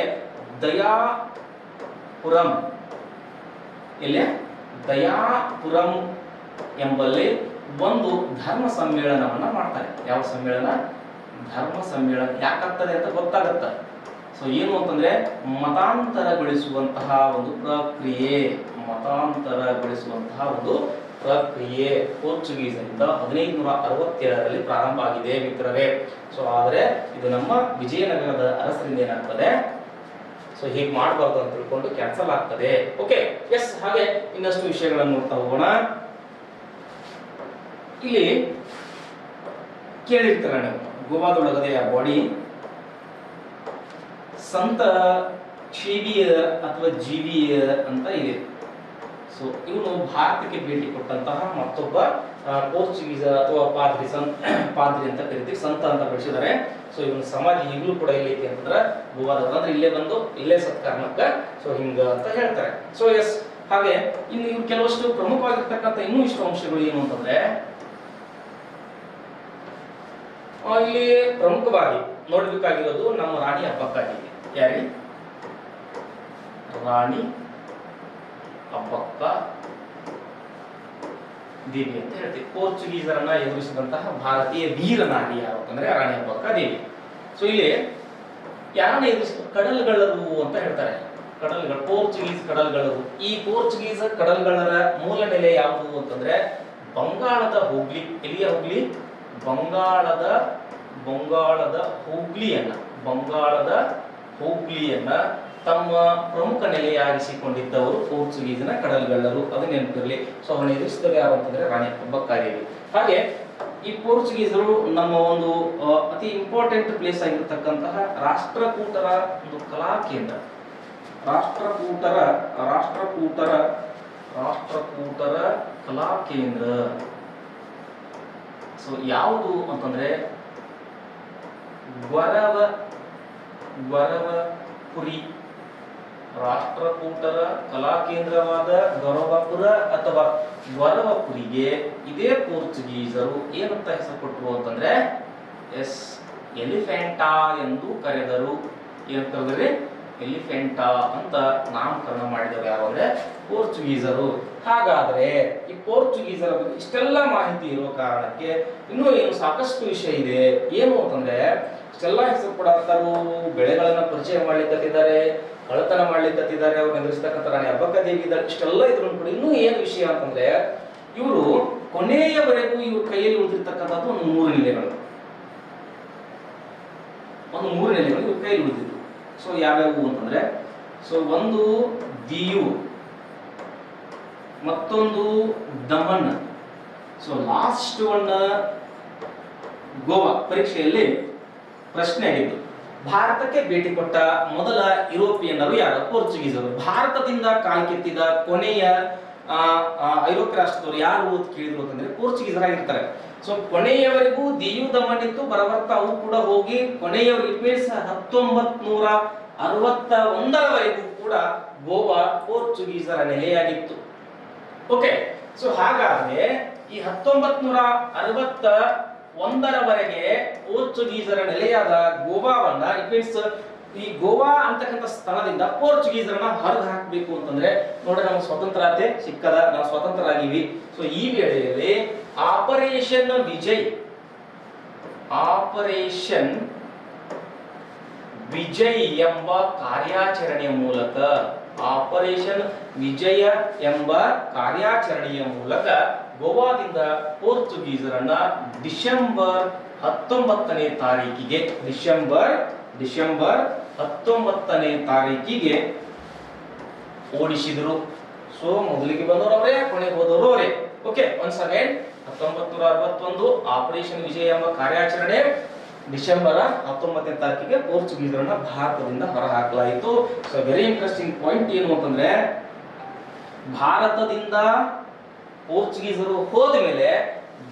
ದಯಾಪುರಂ ಎಂಬಲ್ಲಿ ಒಂದು ಧರ್ಮ ಸಮ್ಮೇಳನವನ್ನ ಮಾಡ್ತಾರೆ. ಯಾವ ಸಮ್ಮೇಳನ? ಧರ್ಮ ಸಮ್ಮೇಳನ. ಯಾಕಾಗ್ತದೆ ಅಂತ ಗೊತ್ತಾಗತ್ತ. ಸೊ ಏನು ಅಂತಂದ್ರೆ ಮತಾಂತರಗೊಳಿಸುವಂತಹ ಒಂದು ಪ್ರಕ್ರಿಯೆ ಪೋರ್ಚುಗೀಸರಿಂದ 1567ರಲ್ಲಿ ಪ್ರಾರಂಭ ಆಗಿದೆ ಮಿತ್ರರೇ. ಸೊ ಆದರೆ ಇದು ನಮ್ಮ ವಿಜಯನಗರದ ಅರಸರಿಂದ ಏನಾಗ್ತದೆ, ಸೊ ಹೀಗೆ ಮಾಡಬಾರ್ದು ಅಂತ ತಿಳ್ಕೊಂಡು ಕ್ಯಾನ್ಸಲ್ ಆಗ್ತದೆ. Okay, yes. ಹಾಗೆ ಇನ್ನಷ್ಟು ವಿಷಯಗಳನ್ನು ನೋಡ್ತಾ ಹೋಗೋಣ. ಇಲ್ಲಿ ಕೇಳಿರ್ತಾರೆ ನೀವು, ಗೋವಾದೊಳಗದೆ ಆ ಬಾಡಿ ಸಂತ ಕ್ಷೇವಿಯರ್ ಅಥವಾ ಜೀವಿಯರ್ ಅಂತ ಇದೆ. ಸೊ ಇವನು ಭಾರತಕ್ಕೆ ಭೇಟಿ ಕೊಟ್ಟಂತಹ ಮತ್ತೊಬ್ಬ ಪೋರ್ಚುಗೀಸ್ ಅಥವಾ ಪಾದ್ರಿ ಅಂತ ಕರಿತೀವಿ, ಸಂತ ಅಂತ ಬೆಳೆಸಿದ್ದಾರೆ. ಸೊ ಇವನ ಸಮಾಧಿ ಈಗಲೂ ಕೂಡ ಇಲ್ಲಿ ಐತಿ ಅಂತಂದ್ರೆ ಗೋವಾದಾಗ, ಅಂದ್ರೆ ಇಲ್ಲೇ ಸತ್ಕಾರಣಕ್ಕ ಸೊ ಹಿಂಗ ಅಂತ ಹೇಳ್ತಾರೆ. So yes. ಹಾಗೆ ಇನ್ನು ಇವ್ರು ಕೆಲವಷ್ಟು ಪ್ರಮುಖವಾಗಿರ್ತಕ್ಕಂಥ ಇನ್ನೂ ಇಷ್ಟು ಅಂಶಗಳು ಏನು ಅಂತಂದ್ರೆ ಇಲ್ಲಿ ಪ್ರಮುಖವಾಗಿ ನೋಡಬೇಕಾಗಿರೋದು ನಮ್ಮ ರಾಣಿ ಅಬ್ಬಕ್ಕಾಗಿದೆ. ಯಾರಿ? ರಾಣಿ ಅಬ್ಬಕ್ಕ ದೇವಿ ಅಂತ ಹೇಳ್ತೀವಿ. ಪೋರ್ಚುಗೀಸರನ್ನ ಎದುರಿಸಿದಂತಹ ಭಾರತೀಯ ವೀರ ನಾರಿ ಯಾರು ಅಂತಂದ್ರೆ ರಾಣಿ ಅಬ್ಬಕ್ಕ ದೇವಿ. ಸೊ ಇಲ್ಲಿ ಯಾರನ್ನ ಎದುರಿಸಿದ? ಕಡಲ್ಗಳ್ಳರು ಅಂತ ಹೇಳ್ತಾರೆ. ಪೋರ್ಚುಗೀಸ್ ಕಡಲ್ಗಳ್ಳರು. ಈ ಪೋರ್ಚುಗೀಸ್ ಕಡಲ್ಗಳ್ಳರ ಮೂಲ ನೆಲೆ ಯಾವುದು ಅಂತಂದ್ರೆ ಬಂಗಾಳದ ಹುಬ್ಳಿ. ಎಲ್ಲಿಯ ಹುಬ್ಳಿ? ಬಂಗಾಳದ ಹುಬ್ಳಿಯನ್ನ ತಮ್ಮ ಪ್ರಮುಖ ನೆಲೆಯಾಗಿಸಿಕೊಂಡಿದ್ದವರು ಪೋರ್ಚುಗೀಸಿನ ಕಡಲ್ಗಳ್ಳರು. ಅದು ನೆನಪಿರಲಿ. ಸೊ ಅವನ್ನ ಎದುರಿಸಿದವರು ಯಾರು ಅಂತಂದ್ರೆ ರಾಣಿ ಅಬ್ಬಕ್ಕಾದೇವಿ. ಹಾಗೆ ಈ ಪೋರ್ಚುಗೀಸರು ನಮ್ಮ ಒಂದು ಅತಿ ಇಂಪಾರ್ಟೆಂಟ್ ಪ್ಲೇಸ್ ಆಗಿರ್ತಕ್ಕಂತಹ ರಾಷ್ಟ್ರಕೂಟರ ಒಂದು ಕಲಾ ಕೇಂದ್ರ. ರಾಷ್ಟ್ರಕೂಟರ ಕಲಾ ಕೇಂದ್ರ. ಸೊ ಯಾವುದು ಅಂತಂದ್ರೆ ಗೊರವಪುರಿ ರಾಷ್ಟ್ರಕೂಟರ ಕಲಾ ಕೇಂದ್ರವಾದ ಗೊರವಪುರ ಅಥವಾ ಗೊರವಪುರಿಗೆ ಇದೇ ಪೋರ್ಚುಗೀಸರು ಏನಂತ ಹೆಸರು ಕೊಟ್ಟರು ಅಂತಂದ್ರೆ ಎಸ್ ಎಲಿಫೆಂಟಾ ಎಂದು ಕರೆದರು. ಏನಂತ ಕರೆದ್ರೆ ಎಲಿಫೆಂಟಾ ಅಂತ ನಾಮಕರಣ ಮಾಡಿದವರು ಯಾರು ಅಂದ್ರೆ ಪೋರ್ಚುಗೀಸರು. ಹಾಗಾದ್ರೆ ಈ ಪೋರ್ಚುಗೀಸರ ಬಗ್ಗೆ ಇಷ್ಟೆಲ್ಲ ಮಾಹಿತಿ ಇರುವ ಕಾರಣಕ್ಕೆ ಇನ್ನೂ ಏನು ಸಾಕಷ್ಟು ವಿಷಯ ಇದೆ. ಏನು ಅಂತಂದ್ರೆ ಇಷ್ಟೆಲ್ಲ ಹೆಸರು ಕೊಡಾಕರು ಬೆಳೆಗಳನ್ನ ಪರಿಚಯ ಮಾಡ್ಲಿಕ್ಕತ್ತಿದ್ದಾರೆ, ಕಳ್ಳತನ ಮಾಡ್ಲಿಕ್ಕತ್ತಿದ್ದಾರೆ, ಅವ್ರನ್ನ ಎದುರಿಸ್ತಕ್ಕಂಥ ರಾಣಿ ಅಬ್ಬಕ್ಕದೇವಿ ಇದ್ದಾರೆ. ಇಷ್ಟೆಲ್ಲ ಇದ್ರು ಕೂಡ ಇನ್ನೂ ಏನು ವಿಷಯ ಅಂತಂದ್ರೆ ಇವರು ಕೊನೆಯವರೆಗೂ ಇವ್ರ ಕೈಯಲ್ಲಿ ಉಳಿದಿರ್ತಕ್ಕಂಥದ್ದು ಒಂದು 3 ನೆಲೆಗಳು ಇವ್ರ ಕೈಯಲ್ಲಿ ಉಳಿದಿದ್ದು. ಸೊ ಯಾವ್ಯಾವು ಅಂತಂದ್ರೆ ಒಂದು ದಿಯು, ಮತ್ತೊಂದು ದಮನ್, ಲಾಸ್ಟ್ ಒನ್ ಗೋವಾ. ಪರೀಕ್ಷೆಯಲ್ಲಿ ಪ್ರಶ್ನೆ ಆಗಿದ್ದು ಭಾರತಕ್ಕೆ ಭೇಟಿ ಕೊಟ್ಟ ಮೊದಲ ಯುರೋಪಿಯನ್ನರು ಯಾರು? ಪೋರ್ಚುಗೀಸರು. ಭಾರತದಿಂದ ಕಾಲ್ಕೆತ್ತಿದ ಕೊನೆಯ ಐರೋಪ್ಯ ರಾಷ್ಟ್ರದವರು ಯಾರು ಅಂತ ಕೇಳಿದ್ರು ಅಂತಂದ್ರೆ ಪೋರ್ಚುಗೀಸರಾಗಿರ್ತಾರೆ. ಕೊನೆಯವರೆಗೂ ದಿಯು ದಮನ್ ಇತ್ತು, ಬರಬರ್ತಾ ಅವು ಕೂಡ ಹೋಗಿ ಕೊನೆಯವರೆಗೂ 1961ರವರೆಗೂ ಕೂಡ ಗೋವಾ ಪೋರ್ಚುಗೀಸರ ನೆಲೆಯಾಗಿತ್ತು. ಓಕೆ, ಹಾಗಾದ್ರೆ ಈ 1961ರವರೆಗೆ ಪೋರ್ಚುಗೀಸರ ನೆಲೆಯಾದ ಗೋವಾವನ್ನ ಈ ಗೋವಾ ಅಂತಕ್ಕಂಥ ಸ್ಥಳದಿಂದ ಪೋರ್ಚುಗೀಸರನ್ನ ಹೊರಗೆ ಹಾಕಬೇಕು ಅಂತಂದ್ರೆ ನೋಡ್ರಿ, ನಮ್ಗೆ ಸ್ವತಂತ್ರತೆ ಸಿಕ್ಕದ, ನಾವು ಸ್ವತಂತ್ರರಾಗಿವಿ. ಈ ವೇಳೆಯಲ್ಲಿ ಆಪರೇಷನ್ ವಿಜಯ್ ಎಂಬ ಕಾರ್ಯಾಚರಣೆಯ ಮೂಲಕ ಗೋವಾದಿಂದ ಪೋರ್ಚುಗೀಸರನ್ನ ಡಿಸೆಂಬರ್ 19ನೇ ತಾರೀಕಿಗೆ ಓಡಿಸಿದ್ರು. ಮೊದಲಿಗೆ ಬಂದವರು ಅವರೇ, ಕೊನೆಗೆ ಹೋದವರು ಅವರೇ. Okay, once again 1961 operation Vijay ಎಂಬ ಕಾರ್ಯಾಚರಣೆ, ಡಿಸೆಂಬರ್ 19ನೇ ತಾರೀಕಿಗೆ ಪೋರ್ಚುಗೀಸರನ್ನ ಭಾರತದಿಂದ ಹೊರಹಾಕಲಾಯಿತು. ವೆರಿ ಇಂಟ್ರೆಸ್ಟಿಂಗ್ ಪಾಯಿಂಟ್ ಏನು ಅಂತಂದ್ರೆ ಭಾರತದಿಂದ ಪೋರ್ಚುಗೀಸರು ಹೋದ ಮೇಲೆ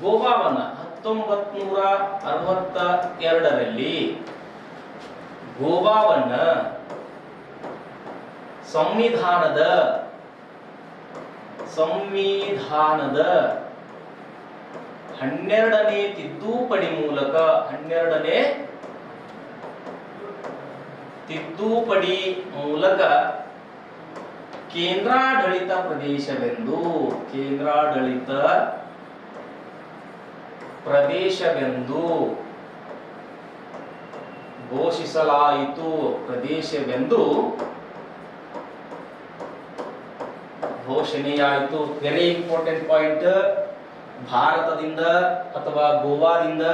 ಗೋವಾವನ್ನ 1962ರಲ್ಲಿ ಗೋವಾವನ್ನ ಸಂವಿಧಾನದ 12ನೇ ತಿದ್ದುಪಡಿ ಮೂಲಕ ಕೇಂದ್ರಾಡಳಿತ ಪ್ರದೇಶವೆಂದು ಘೋಷಿಸಲಾಯಿತು. ಘೋಷಣೆಯಾಯಿತು. Very important point. ಭಾರತದಿಂದ ಅಥವಾ ಗೋವಾದಿಂದ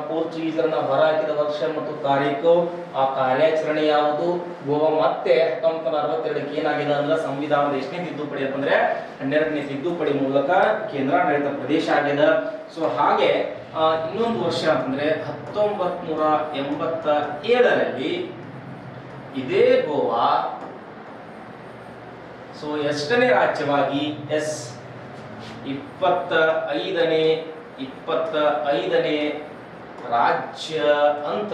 ಪೋರ್ಚುಗೀಸರನ್ನ ಹೊರಹಾಕಿದ ವರ್ಷ ಮತ್ತು ತಾರೀಕು, ಆ ಕಾರ್ಯಾಚರಣೆ ಯಾವುದು? ಗೋವಾ ಮತ್ತೆ 1962ಕ್ಕೆ ಏನಾಗಿದೆ ಅಂದ್ರೆ ಸಂವಿಧಾನದ ಎಷ್ಟನೇ ತಿದ್ದುಪಡಿ ಅಂತಂದ್ರೆ 12ನೇ ತಿದ್ದುಪಡಿ ಮೂಲಕ ಕೇಂದ್ರಾಡಳಿತ ಪ್ರದೇಶ ಆಗಿದೆ. ಹಾಗೆ ಇನ್ನೊಂದು ವರ್ಷ ಅಂತಂದ್ರೆ 1987ರಲ್ಲಿ ಇದೇ ಗೋವಾ ಎಷ್ಟನೇ ರಾಜ್ಯವಾಗಿ 25ನೇ ರಾಜ್ಯ ಅಂತ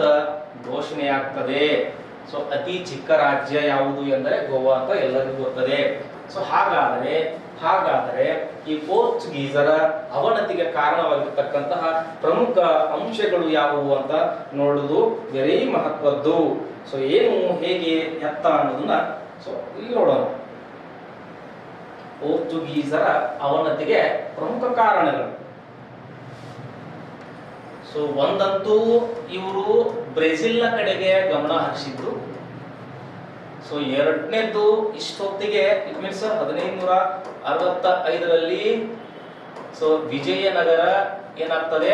ಘೋಷಣೆಯಾಗ್ತದೆ. ಅತಿ ಚಿಕ್ಕ ರಾಜ್ಯ ಯಾವುದು ಎಂದರೆ ಗೋವಾ ಅಂತ ಎಲ್ಲರಿಗೂ ಗೊತ್ತದೆ. ಹಾಗಾದರೆ ಈ ಪೋರ್ಚುಗೀಸರ ಅವನತಿಗೆ ಕಾರಣವಾಗಿರ್ತಕ್ಕಂತಹ ಪ್ರಮುಖ ಅಂಶಗಳು ಯಾವುವು ಅಂತ ನೋಡುವುದು ವೆರಿ ಮಹತ್ವದ್ದು. ಏನು, ಹೇಗೆ, ಎತ್ತ ಅನ್ನೋದನ್ನ ಇಲ್ಲಿ ನೋಡೋಣ. ಪೋರ್ಚುಗೀಸರ ಅವನತಿಗೆ ಪ್ರಮುಖ ಕಾರಣಗಳು. ಒಂದಂತೂ ಇವರು ಬ್ರೆಜಿಲ್ನ ಕಡೆಗೆ ಗಮನ ಹರಿಸಿದ್ರು. ಎರಡನೇದ್ದು ಇಷ್ಟೊತ್ತಿಗೆ ಇಟ್ ಮೀನ್ಸ್ 1565ರಲ್ಲಿ ವಿಜಯನಗರ ಏನಾಗ್ತದೆ,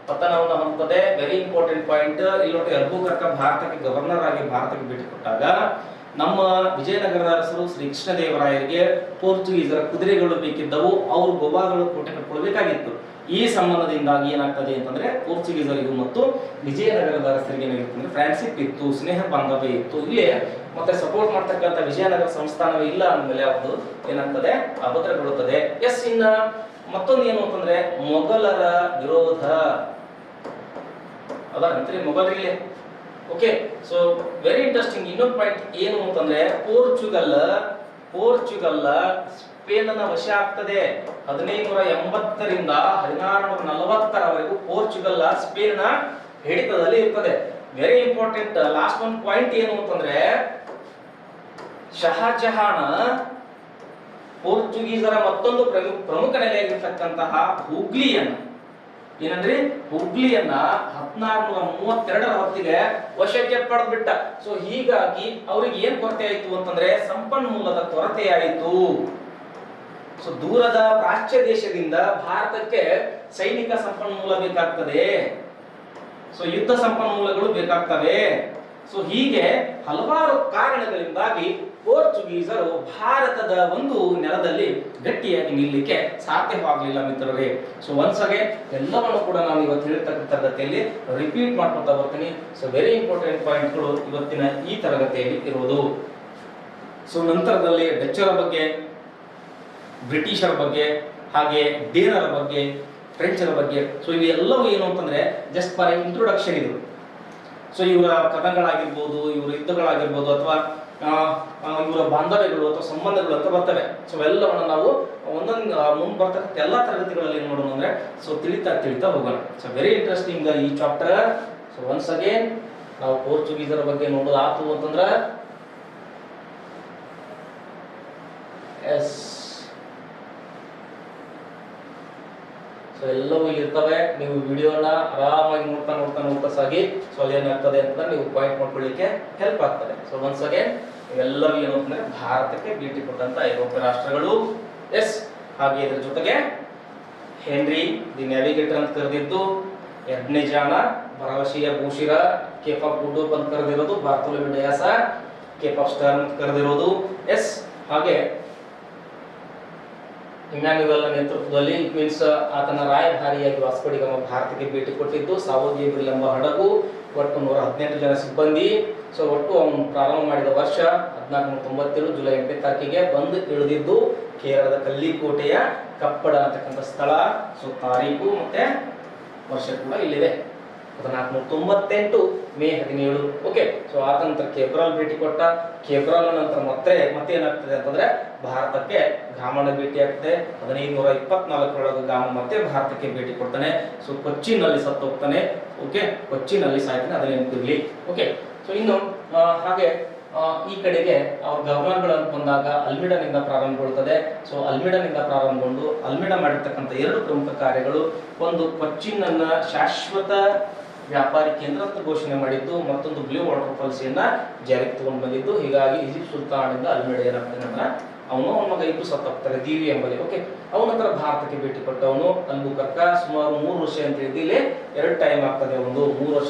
ಪತನವನ್ನು ಹೊಂದುತ್ತದೆ. Very important point. ಇಲ್ಲಿ ನೋಡಿ, ಅಲ್ಬುಕರ್ಕ ಭಾರತಕ್ಕೆ ಗವರ್ನರ್ ಆಗಿ ಭಾರತಕ್ಕೆ ಭೇಟಿ ಕೊಟ್ಟಾಗ ನಮ್ಮ ವಿಜಯನಗರದ ಅರಸರು ಶ್ರೀ ಕೃಷ್ಣದೇವರಾಯರಿಗೆ ಪೋರ್ಚುಗೀಸರ ಕುದುರೆಗಳು ಬೇಕಿದ್ದವು. ಅವರು ಗೋವಾಗಳು ಕೋಟೆ ಕಟ್ಕೊಳ್ಬೇಕಾಗಿತ್ತು. ಈ ಸಂಬಂಧದಿಂದಾಗಿ ಏನಾಗ್ತದೆ ಅಂತಂದ್ರೆ ಪೋರ್ಚುಗೀಸರಿಗೂ ಮತ್ತು ವಿಜಯನಗರದ ಅರಸರಿಗೆ ಏನಾಗಿತ್ತು, ಫ್ರಾನ್ಸಿಪ್ ಇತ್ತು, ಸ್ನೇಹ ಬಾಂಧವ್ಯ ಇತ್ತು. ಇಲ್ಲಿ ಮತ್ತೆ ಸಪೋರ್ಟ್ ಮಾಡ್ತಕ್ಕಂಥ ವಿಜಯನಗರ ಸಂಸ್ಥಾನವೇ ಇಲ್ಲ ಅಂದಮೇಲೆ ಯಾವುದು ಏನಾಗ್ತದೆ, ಅಭದ್ರಗೊಳ್ಳುತ್ತದೆ. ಇನ್ನ ಮತ್ತೊಂದು ಏನು ಅಂತಂದ್ರೆ ಮೊಘಲರ ವಿರೋಧ. ಅದರಂತೆ ಮೊಘಲರಿಗೆ ಓಕೆ. So very interesting. ಇನ್ನೊಂದು ಪಾಯಿಂಟ್ ಏನು ಅಂತಂದ್ರೆ ಪೋರ್ಚುಗಲ್ ಸ್ಪೇನ್ನ ವಶ ಆಗ್ತದೆ. 1580ರಿಂದ 1640ರವರೆಗೂ ಪೋರ್ಚುಗಲ್ ಸ್ಪೇನ್ನ ಹಿಡಿತದಲ್ಲಿ ಇರ್ತದೆ. Very important. ಲಾಸ್ಟ್ ಒಂದು ಪಾಯಿಂಟ್ ಏನು ಅಂತಂದ್ರೆ ಶಹಜಹಾನ್ ಪೋರ್ಚುಗೀಸರ ಮತ್ತೊಂದು ಪ್ರಮುಖ ನೆಲೆಯಾಗಿರ್ತಕ್ಕಂತಹ ಹುಬ್ಳಿಯನ್ನ 1432ರ ಹೊತ್ತಿಗೆ ವಶಕ್ಕೆ ಪಡೆದ್ಬಿಟ್ಟ. ಸೊ ಹೀಗಾಗಿ ಅವ್ರಿಗೆ ಏನ್ ಕೊರತೆ ಆಯಿತು ಅಂತಂದ್ರೆ ಸಂಪನ್ಮೂಲದ ಕೊರತೆ ಆಯಿತು. ಸೊ ದೂರದ ಪ್ರಾಚ್ಯ ದೇಶದಿಂದ ಭಾರತಕ್ಕೆ ಸೈನಿಕ ಸಂಪನ್ಮೂಲ ಬೇಕಾಗ್ತದೆ, ಸೊ ಯುದ್ಧ ಸಂಪನ್ಮೂಲಗಳು ಬೇಕಾಗ್ತವೆ. ಸೊ ಹೀಗೆ ಹಲವಾರು ಕಾರಣಗಳಿಂದಾಗಿ ಪೋರ್ಚುಗೀಸರು ಭಾರತದ ಒಂದು ನೆಲದಲ್ಲಿ ಗಟ್ಟಿಯಾಗಿ ನಿಲ್ಲಲಿಕ್ಕೆ ಸಾಧ್ಯವಾಗಲಿಲ್ಲ ಮಿತ್ರರೇ. ಸೊ ಒನ್ಸ್ ಅಗೇನ್ ಎಲ್ಲವನ್ನು ಕೂಡ ನಾನು ಇವತ್ತು ಹೇಳಿರ್ತಕ್ಕಂಥ ತರಗತಿಯಲ್ಲಿ ರಿಪೀಟ್ ಮಾಡ್ಕೊತಾ ಬರ್ತೀನಿ. ಸೊ ವೆರಿ ಇಂಪಾರ್ಟೆಂಟ್ ಪಾಯಿಂಟ್ಗಳು ಇವತ್ತಿನ ಈ ತರಗತಿಯಲ್ಲಿ ಇರುವುದು. ಸೊ ನಂತರದಲ್ಲಿ ಡಚ್ಚರ ಬಗ್ಗೆ, ಬ್ರಿಟಿಷರ ಬಗ್ಗೆ, ಹಾಗೆ ಡೇನರ ಬಗ್ಗೆ, ಫ್ರೆಂಚರ ಬಗ್ಗೆ. ಸೊ ಇವೆಲ್ಲವೂ ಏನು ಅಂತಂದ್ರೆ ಜಸ್ಟ್ ಫಾರ್ ಇಂಟ್ರೊಡಕ್ಷನ್ ಇದು. ಸೊ ಇವರ ಕಥನಗಳಾಗಿರ್ಬೋದು, ಇವರ ಯುದ್ಧಗಳಾಗಿರ್ಬೋದು, ಅಥವಾ ಇವರ ಬಾಂಧವ್ಯಗಳು ಅಥವಾ ಸಂಬಂಧಗಳು ಅಂತ ಬರ್ತವೆ. ಸೊ ಎಲ್ಲವನ್ನು ನಾವು ಒಂದೊಂದು ಮುಂದೆ ಬರ್ತಕ್ಕಂಥ ಎಲ್ಲ ತರಗತಿಗಳಲ್ಲಿ ಏನು ಮಾಡೋಣ ಅಂದ್ರೆ ಸೊ ತಿಳಿತಾ ಹೋಗೋಣ. ಸೊ ವೆರಿ ಇಂಟ್ರೆಸ್ಟಿಂಗ್ ಈ ಚಾಪ್ಟರ್. ಸೊ ಒನ್ಸ್ ಅಗೇನ್ ನಾವು ಪೋರ್ಚುಗೀಸರ ಬಗ್ಗೆ ನೋಡೋದಾತು ಅಂತಂದ್ರೆ ಎಸ್. ಸೊ ಎಲ್ಲವೂ ಇರ್ತವೆ. ನೀವು ವಿಡಿಯೋನ ಆರಾಮಾಗಿ ನೋಡ್ತಾ ಸಾಗಿ. ಸೊ ಅದೇನಾಗ್ತದೆ ಅಂತಂದ್ರೆ ನೀವು ಪಾಯಿಂಟ್ ಮಾಡ್ಕೊಳ್ಳಿಕ್ಕೆ ಹೆಲ್ಪ್ ಆಗ್ತದೆ. ಸೊ ಒನ್ಸ್ ಅಗೇನ್ ಇವೆಲ್ಲವೂ ಏನು ಅಂತಂದ್ರೆ ಭಾರತಕ್ಕೆ ಭೇಟಿ ಕೊಟ್ಟಂತ ಐರೋಪ್ಯ ರಾಷ್ಟ್ರಗಳು. ಎಸ್. ಹಾಗೆ ಇದ್ರ ಜೊತೆಗೆ ಹೆನ್ರಿ ದಿ ನ್ಯಾವಿಗೇಟರ್ ಅಂತ ಕರೆದಿದ್ದು, ಎರಡನೇ ಜಾನ ಭರವಸೆಯ ಭೂಶಿರ, ಕೇಪ್ ಆಫ್ ಗುಡ್ ಹೋಪ್ ಅಂತ ಕರೆದಿರೋದು, ಬಾರ್ತೊಲೊಮ್ಯೂ ಡಯಾಸ ಕೇಪ್ ಆಫ್ ಸ್ಟರ್ನ್ ಅಂತ ಕರೆದಿರೋದು. ಎಸ್. ಹಾಗೆ ಇಮ್ಯಾನ್ಯುಯಲ್ ನೇತೃತ್ವದಲ್ಲಿ ಮೀನ್ಸ್ ಆತನ ರಾಯಭಾರಿಯಾಗಿ ವಾಸ್ಕೋ ಡಿ ಗಾಮ ಭಾರತಕ್ಕೆ ಭೇಟಿ ಕೊಟ್ಟಿದ್ದು, ಸಾವೋ ಗೇಬ್ರಿಯಲ್ ಎಂಬ ಹಡಗು, ಒಟ್ಟು 118 ಜನ ಸಿಬ್ಬಂದಿ. ಸೊ ಒಟ್ಟು ಅವನು ಪ್ರಾರಂಭ ಮಾಡಿದ ವರ್ಷ 1497 ಜುಲೈ 8ನೇ ತಾರೀಕಿಗೆ ಬಂದು ಇಳಿದಿದ್ದು ಕೇರಳದ ಕಲ್ಲಿಕೋಟೆಯ ಕಪ್ಪಡ ಅಂತಕ್ಕಂಥ ಸ್ಥಳ. ಸೊ ತಾರೀಕು ಮತ್ತೆ ವರ್ಷ ಕೂಡ ಇಲ್ಲಿದೆ, 1498 ಮೇ 17. ಓಕೆ. ಸೊ ಆದ ನಂತರ ಕೇಬ್ರಾಲ್ ಭೇಟಿ ಕೊಟ್ಟ. ಕೇಬ್ರಾಲ್ ನಂತರ ಮತ್ತೆ ಏನಾಗ್ತದೆ ಅಂತಂದ್ರೆ ಭಾರತಕ್ಕೆ ಗಾಮನ ಭೇಟಿ ಆಗ್ತದೆ. 1524ರೊಳಗೆ ಗಾಮ ಮತ್ತೆ ಭಾರತಕ್ಕೆ ಭೇಟಿ ಕೊಡ್ತಾನೆ. ಸೊ ಕೊಚ್ಚಿನಲ್ಲಿ ಸತ್ತು ಹೋಗ್ತಾನೆ. ಓಕೆ. ಕೊಚ್ಚಿನಲ್ಲಿ ಸಾಯ್ತಾನೆ, ಅದನ್ನ ನೆನಪಿರ್ಲಿ. ಓಕೆ. ಸೊ ಇನ್ನು ಹಾಗೆ ಈ ಕಡೆಗೆ ಅವ್ರ ಗವರ್ನರ್ಗಳು ಅಂತ ಬಂದಾಗ ಅಲ್ಮಿಡಾನಿಂದ ಪ್ರಾರಂಭಗೊಳ್ತದೆ. ಸೊ ಅಲ್ಮಿಡಾನಿಂದ ಪ್ರಾರಂಭಗೊಂಡು ಅಲ್ಮಿಡಾ ಮಾಡಿರ್ತಕ್ಕಂಥ 2 ಪ್ರಮುಖ ಕಾರ್ಯಗಳು. ಒಂದು ಕೊಚ್ಚಿನ್ ಅನ್ನ ಶಾಶ್ವತ ವ್ಯಾಪಾರಿ ಕೇಂದ್ರ ಅಂತ ಘೋಷಣೆ ಮಾಡಿದ್ದು, ಮತ್ತೊಂದು ಬ್ಲೂ ವಾಟರ್ ಪಾಲಿಸಿಯನ್ನ ಜಾರಿಗೆ ತಗೊಂಡು ಬಂದಿದ್ದು. ಹೀಗಾಗಿ ಈಜಿಪ್ಟ್ ಸುಲ್ತಾನಿಂದ ಅಲ್ಮಿಡಾ ಏನಾಗ್ತಾನೆ ಅಂದ್ರೆ ಅವನ ಮಗ ಇಬ್ಬರು ಸತ್ತೋಗ್ತಾರೆ, ದೀವಿ ಎಂಬಲ್ಲಿ. ಓಕೆ. ಅವನ ನಂತರ ಭಾರತಕ್ಕೆ ಭೇಟಿ ಕೊಟ್ಟವನು ಅಲ್ಬುಕರ್ಕ. ಸುಮಾರು 3 ವರ್ಷ ಅಂತ ಹೇಳಿದ್ರೆ ಇಲ್ಲಿ 2 ಟೈಮ್ ಆಗ್ತದೆ. ಒಂದು 3 ವರ್ಷ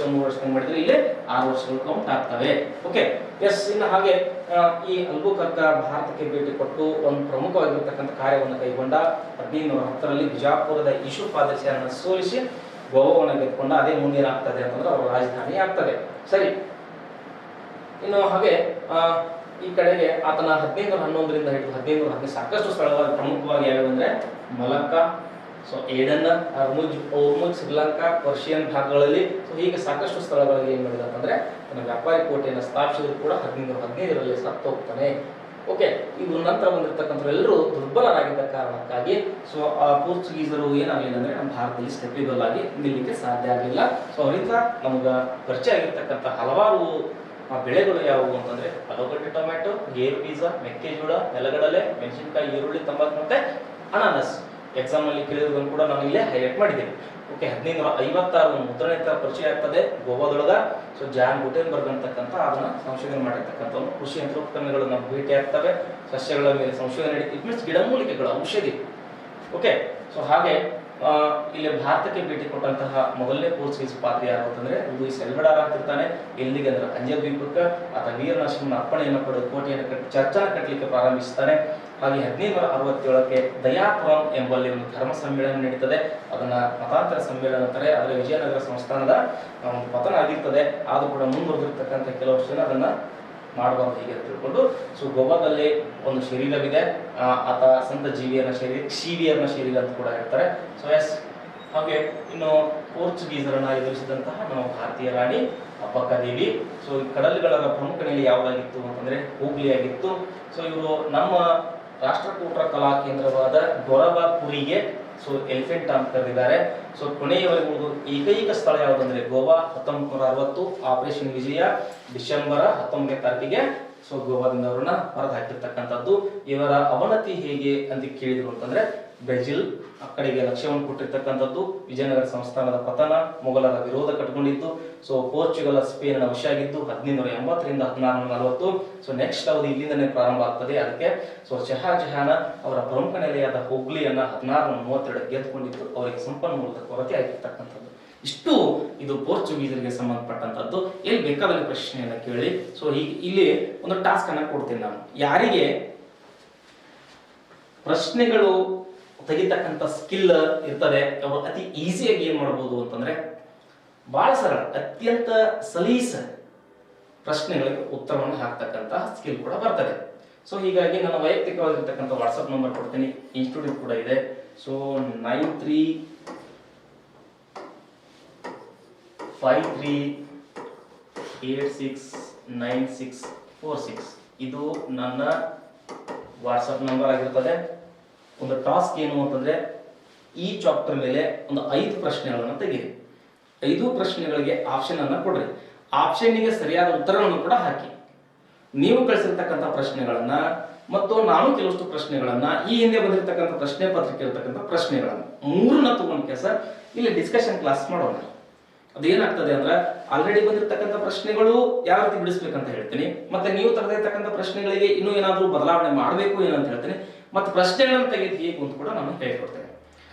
ಮಾಡಿದ್ರೆ ಇಲ್ಲಿ 6 ವರ್ಷಗಳು ಕೌಂಟ್ ಆಗ್ತವೆ. ಓಕೆ. ಎಸ್. ಇನ್ನು ಹಾಗೆ ಈ ಅಲ್ಬುಕರ್ಕ ಭಾರತಕ್ಕೆ ಭೇಟಿ ಕೊಟ್ಟು ಒಂದು ಪ್ರಮುಖವಾಗಿರ್ತಕ್ಕಂಥ ಕಾರ್ಯವನ್ನು ಕೈಗೊಂಡ. 1510ರಲ್ಲಿ ಬಿಜಾಪುರದ ಯೂಸುಫ್ ಆದಿಲ್ಶಾಹರನ್ನು ಸೋಲಿಸಿ ಗೋವಾವನ್ನು ಗೆದ್ದುಕೊಂಡ. ಅದೇ ಮುಂದೇನಾಗ್ತದೆ ಅಂತಂದ್ರೆ ಅವರ ರಾಜಧಾನಿ ಆಗ್ತದೆ. ಸರಿ. ಇನ್ನು ಹಾಗೆ ಈ ಕಡೆಗೆ ಆತನ 1511ರಿಂದ ಹಿಡಿದು 1515 ಸಾಕಷ್ಟು ಸ್ಥಳಗಳು ಪ್ರಮುಖವಾಗಿ ಯಾವ್ಯಾವಂದ್ರೆ Malacca, so Aden, Ormuz, Sri Lanka, Persian ಭಾಗಗಳಲ್ಲಿ. ಸೊ ಹೀಗೆ ಸಾಕಷ್ಟು ಸ್ಥಳಗಳಲ್ಲಿ ಏನ್ ಮಾಡಿದ ಅಂತಂದ್ರೆ ತನ್ನ ವ್ಯಾಪಾರಿ ಕೋಟೆಯನ್ನು ಸ್ಥಾಪಿಸಿದ್ರು ಕೂಡ 1515ರಲ್ಲಿ ಸತ್ತು ಹೋಗ್ತಾನೆ. ಓಕೆ. ಇವ್ರ ನಂತರ ಬಂದಿರತಕ್ಕಂಥ ಎಲ್ಲರೂ ದುರ್ಬಲರಾಗಿದ್ದ ಕಾರಣಕ್ಕಾಗಿ ಸೊ ಆ ಪೋರ್ಚುಗೀಸರು ಏನಾಗಲಿಲ್ಲ ಅಂದ್ರೆ ನಮ್ಮ ಭಾರತದಲ್ಲಿ ಸ್ಟೆಬಿಬಲ್ ಆಗಿ ನಿಲ್ಲಲಿಕ್ಕೆ ಸಾಧ್ಯ ಆಗಲಿಲ್ಲ. ಸೊ ಅವರಿಂದ ನಮ್ಗೆ ಪರಿಚಯ ಆಗಿರ್ತಕ್ಕಂಥ ಹಲವಾರು ಬೆಳೆಗಳು ಯಾವುವು ಅಂತಂದ್ರೆ ಆಲೂಗಡ್ಡೆ, ಟೊಮೆಟೊ, ಗೇರು ಬೀಜ, ಮೆಕ್ಕೆಜೋಳ, ನೆಲಗಡಲೆ, ಮೆಣಸಿನಕಾಯಿ, ಈರುಳ್ಳಿ, ತಂಬಾಕು ಮತ್ತೆ ಅನಾನಸ್. ಎಕ್ಸಾಮ್ ಅಲ್ಲಿ ಕೇಳಿರೋದನ್ನು ಕೂಡ ನಾನು ಇಲ್ಲೇ ಹೈಲೈಟ್ ಮಾಡಿದ್ದೇನೆ. ಓಕೆ. 1556 ಮುದ್ರಣೆ ಪರಿಚಯ ಆಗ್ತದೆ ಗೋವಾದೊಳಗ. ಸೊ ಜಾನ್ ಗುಟೆನ್ಬರ್ಗ್ ಅಂತಕ್ಕಂಥ ಅದನ್ನ ಸಂಶೋಧನೆ ಮಾಡಿರ್ತಕ್ಕಂಥವ್ರು. ಕೃಷಿ ಯಂತ್ರೋಪಕರಣಗಳು ನಮ್ಗೆ ಭೇಟಿ ಆಗ್ತವೆ. ಸಸ್ಯಗಳ ಮೇಲೆ ಸಂಶೋಧನೆ ನಡೀತಿ. ಇಟ್ ಮೀನ್ಸ್ ಗಿಡಮೂಲಿಕೆಗಳು, ಔಷಧಿ. ಓಕೆ. ಸೊ ಹಾಗೆ ಇಲ್ಲಿ ಭಾರತಕ್ಕೆ ಭೇಟಿ ಕೊಟ್ಟಂತಹ ಮೊದಲನೇ ಪೋರ್ಚುಗೀಸ್ ಪಾದ್ರಿ ಯಾರು ಅಂತಂದ್ರೆ ಲೂಯಿಸ್ ಎಲ್ವಡಾರ ಅಂತ ಇರ್ತಾನೆ. ಎಲ್ಲಿಗೆ ಅಂದ್ರೆ ಅಂಜ ದ್ವೀಪಕ್ಕೆ ಆತ ವೀರನರಸಿಂಹನ ಅಪ್ಪಣೆಯನ್ನು ಪಡೆದು ಕೋಟೆಯನ್ನು ಕಟ್ಟಿ ಚರ್ಚನ ಕಟ್ಟಲಿಕ್ಕೆ ಪ್ರಾರಂಭಿಸ್ತಾನೆ. ಹಾಗೆ 1567ಕ್ಕೆ ದಯಾಪುರಂ ಎಂಬಲ್ಲಿ ಒಂದು ಧರ್ಮ ಸಮ್ಮೇಳನ ನಡೀತದೆ. ಅದನ್ನ ಮತಾಂತರ ಸಮ್ಮೇಳನ ಅಂತಾರೆ. ಅದರ ವಿಜಯನಗರ ಸಂಸ್ಥಾನದ ಒಂದು ಪತನ ಆಗಿರ್ತದೆ. ಆದ್ರೂ ಕೂಡ ಮುಂದುವರೆದಿರ್ತಕ್ಕಂಥ ಕೆಲವು ಜನ ಅದನ್ನ ಮಾಡಬಾರ್ದು ಹೀಗೆ ತಿಳ್ಕೊಂಡು. ಸೊ ಗೋವಾದಲ್ಲಿ ಒಂದು ಶರೀರವಿದೆ. ಆತ ಸಂತ ಜೀವಿಯರ್ನ ಶರೀರ ಅಂತ ಕೂಡ ಹೇಳ್ತಾರೆ. So yes. ಹಾಗೆ ಇನ್ನು ಪೋರ್ಚುಗೀಸರನ್ನ ಎದುರಿಸಿದಂತಹ ನಮ್ಮ ಭಾರತೀಯ ರಾಣಿ ಅಬ್ಬಕ್ಕದೇವಿ. ಸೊ ಈ ಕಡಲುಗಳ ಪ್ರಮುಖ ನೆಲೆ ಯಾವುದಾಗಿತ್ತು ಅಂತಂದ್ರೆ ಹೂಗ್ಲಿ ಆಗಿತ್ತು. ಸೊ ಇವರು ನಮ್ಮ ರಾಷ್ಟ್ರಕೂಟರ ಕಲಾ ಕೇಂದ್ರವಾದ ಗೊರಬಾಪುರಿಗೆ ಸೊ ಎಲಿಫೆಂಟ್ ಅಂತ ಕರೆದಿದ್ದಾರೆ. ಸೊ ಕೊನೆಯವರೆಗೂ ಏಕೈಕ ಸ್ಥಳ ಯಾವುದಂದ್ರೆ ಗೋವಾ 1960 ಆಪರೇಷನ್ ವಿಜಯ ಡಿಸೆಂಬರ್ 19ನೇ ತಾರೀಕಿಗೆ ಸೊ ಗೋವಾದಿಂದ ಅವರನ್ನ ಹೊರಗೆ ಹಾಕಿರ್ತಕ್ಕಂಥದ್ದು. ಇವರ ಅವನತಿ ಹೇಗೆ ಅಂತ ಕೇಳಿದ್ರು ಅಂತಂದ್ರೆ ಬ್ರೆಜಿಲ್ ಆ ಕಡೆಗೆ ಲಕ್ಷ್ಯವನ್ನು ಕೊಟ್ಟಿರ್ತಕ್ಕಂಥದ್ದು, ವಿಜಯನಗರ ಸಂಸ್ಥಾನದ ಪತನ, ಮೊಘಲರ ವಿರೋಧ ಕಟ್ಟಿಕೊಂಡಿದ್ದು, ಸೊ ಪೋರ್ಚುಗಲ್ ಸ್ಪೇನ್ ವಶ ಆಗಿದ್ದು 1580ರಿಂದ 1640. ಸೊ ನೆಕ್ಸ್ಟ್ ಅವಧಿ ಇಲ್ಲಿಂದನೇ ಪ್ರಾರಂಭ ಆಗ್ತದೆ. ಅದಕ್ಕೆ ಸೊ ಶಹಾಜಹಾನ ಅವರ ಪ್ರಮುಖ ನೆಲೆಯಾದ ಹುಗ್ಲಿಯನ್ನ 1632 ಗೆದ್ದುಕೊಂಡಿದ್ದು ಅವರಿಗೆ ಸಂಪನ್ಮೂಲದ ಕೊರತೆ ಆಗಿರ್ತಕ್ಕಂಥದ್ದು. ಇಷ್ಟು ಇದು ಪೋರ್ಚುಗೀಸರಿಗೆ ಸಂಬಂಧಪಟ್ಟಂತದ್ದು. ಎಲ್ಲಿ ಬೇಕಾದಲ್ಲಿ ಪ್ರಶ್ನೆಯನ್ನ ಕೇಳಿ. ಸೊ ಇಲ್ಲಿ ಒಂದು ಟಾಸ್ಕ್ ಅನ್ನ ಕೊಡ್ತೀನಿ ನಾನು. ಯಾರಿಗೆ ಪ್ರಶ್ನೆಗಳು ತೆಗಿತಕ್ಕಂಥ ಸ್ಕಿಲ್ ಇರ್ತದೆ ಅವರು ಅತಿ ಈಸಿಯಾಗಿ ಏನ್ ಮಾಡಬಹುದು ಅಂತಂದ್ರೆ ಬಹಳ ಸರಳ, ಅತ್ಯಂತ ಸಲೀಸ ಪ್ರಶ್ನೆಗಳಿಗೆ ಉತ್ತರವನ್ನು ಹಾಕ್ತಕ್ಕಂಥ ಸ್ಕಿಲ್ ಕೂಡ ಬರ್ತದೆ. ಸೊ ಹೀಗಾಗಿ ನನ್ನ ವೈಯಕ್ತಿಕವಾಗಿರ್ತಕ್ಕಂಥ ವಾಟ್ಸಪ್ ನಂಬರ್ ಕೊಡ್ತೀನಿ, ಇನ್ಸ್ಟಿಟ್ಯೂಟ್ ಕೂಡ ಇದೆ. ಸೊ 9353869646 ಇದು ನನ್ನ ವಾಟ್ಸಪ್ ನಂಬರ್ ಆಗಿರ್ತದೆ. ಒಂದು ಟಾಸ್ಕ್ ಏನು ಅಂತಂದ್ರೆ ಈ ಚಾಪ್ಟರ್ ಮೇಲೆ ಒಂದು 5 ಪ್ರಶ್ನೆಗಳನ್ನು ತೆಗೀರಿ. 5 ಪ್ರಶ್ನೆಗಳಿಗೆ ಆಪ್ಷನ್ ಅನ್ನ ಕೊಡ್ರಿ. ಆಪ್ಷನ್ನಿಗೆ ಸರಿಯಾದ ಉತ್ತರವನ್ನು ಕೂಡ ಹಾಕಿ. ನೀವು ಕಳಿಸಿರ್ತಕ್ಕಂಥ ಪ್ರಶ್ನೆಗಳನ್ನ ಮತ್ತು ನಾನು ಕೆಲವಷ್ಟು ಪ್ರಶ್ನೆಗಳನ್ನ ಈ ಹಿಂದೆ ಬಂದಿರತಕ್ಕಂಥ ಪ್ರಶ್ನೆ ಪತ್ರಿಕೆ ಇರತಕ್ಕಂಥ ಪ್ರಶ್ನೆಗಳನ್ನ ಮೂರನ್ನ ತಗೊಂಡು ಕೆಲಸ ಇಲ್ಲಿ ಡಿಸ್ಕಷನ್ ಕ್ಲಾಸ್ ಮಾಡೋಣ. ಅದೇನಾಗ್ತದೆ ಅಂದ್ರೆ ಆಲ್ರೆಡಿ ಬಂದಿರತಕ್ಕಂಥ ಪ್ರಶ್ನೆಗಳು ಯಾವ ರೀತಿ ಬಿಡಿಸ್ಬೇಕಂತ ಹೇಳ್ತೀನಿ, ಮತ್ತೆ ನೀವು ತೆಗೆದಿರ್ತಕ್ಕಂಥ ಪ್ರಶ್ನೆಗಳಿಗೆ ಇನ್ನೂ ಏನಾದರೂ ಬದಲಾವಣೆ ಮಾಡಬೇಕು ಏನಂತ ಹೇಳ್ತೀನಿ, ಮತ್ತೆ ಪ್ರಶ್ನೆಗಳನ್ನು ತೆಗೆದು ಹೇಗೆ ಅಂತ ಕೂಡ ನಾನು ಹೇಳ್ಕೊಡ್ತೇನೆ.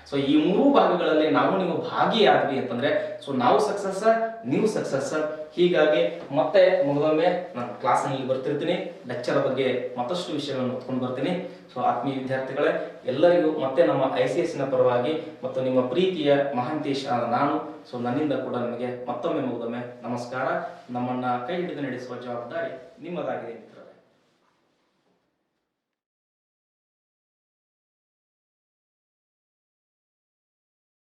ಸೊ ಈ 3 ಭಾಗಗಳಲ್ಲಿ ನೀವು ಭಾಗಿಯಾದ್ವಿ ಅಂತಂದ್ರೆ ಸೊ ನಾವು ಸಕ್ಸಸ್, ನೀವು ಸಕ್ಸಸ್. ಹೀಗಾಗಿ ಮತ್ತೆ ಮುಗಿದೊಮ್ಮೆ ನಾನು ಕ್ಲಾಸ್ನಲ್ಲಿ ಬರ್ತಿರ್ತೀನಿ, ಲೆಕ್ಚರ್ ಬಗ್ಗೆ ಮತ್ತಷ್ಟು ವಿಷಯಗಳನ್ನು ಹೊತ್ಕೊಂಡು ಬರ್ತೀನಿ. ಸೊ ಆತ್ಮೀಯ ವಿದ್ಯಾರ್ಥಿಗಳೇ, ಎಲ್ಲರಿಗೂ ಮತ್ತೆ ನಮ್ಮ ICS ನ ಪರವಾಗಿ ಮತ್ತು ನಿಮ್ಮ ಪ್ರೀತಿಯ ಮಹಾಂತೇಶ್ ಆದ ನಾನು ಸೊ ನನ್ನಿಂದ ಕೂಡ ನಿಮಗೆ ಮತ್ತೊಮ್ಮೆ ಮುಗಿದೊಮ್ಮೆ ನಮಸ್ಕಾರ. ನಮ್ಮನ್ನ ಕೈ ಹಿಡಿದು ನಡೆಸುವ ಜವಾಬ್ದಾರಿ ನಿಮ್ಮದಾಗಿದೆ.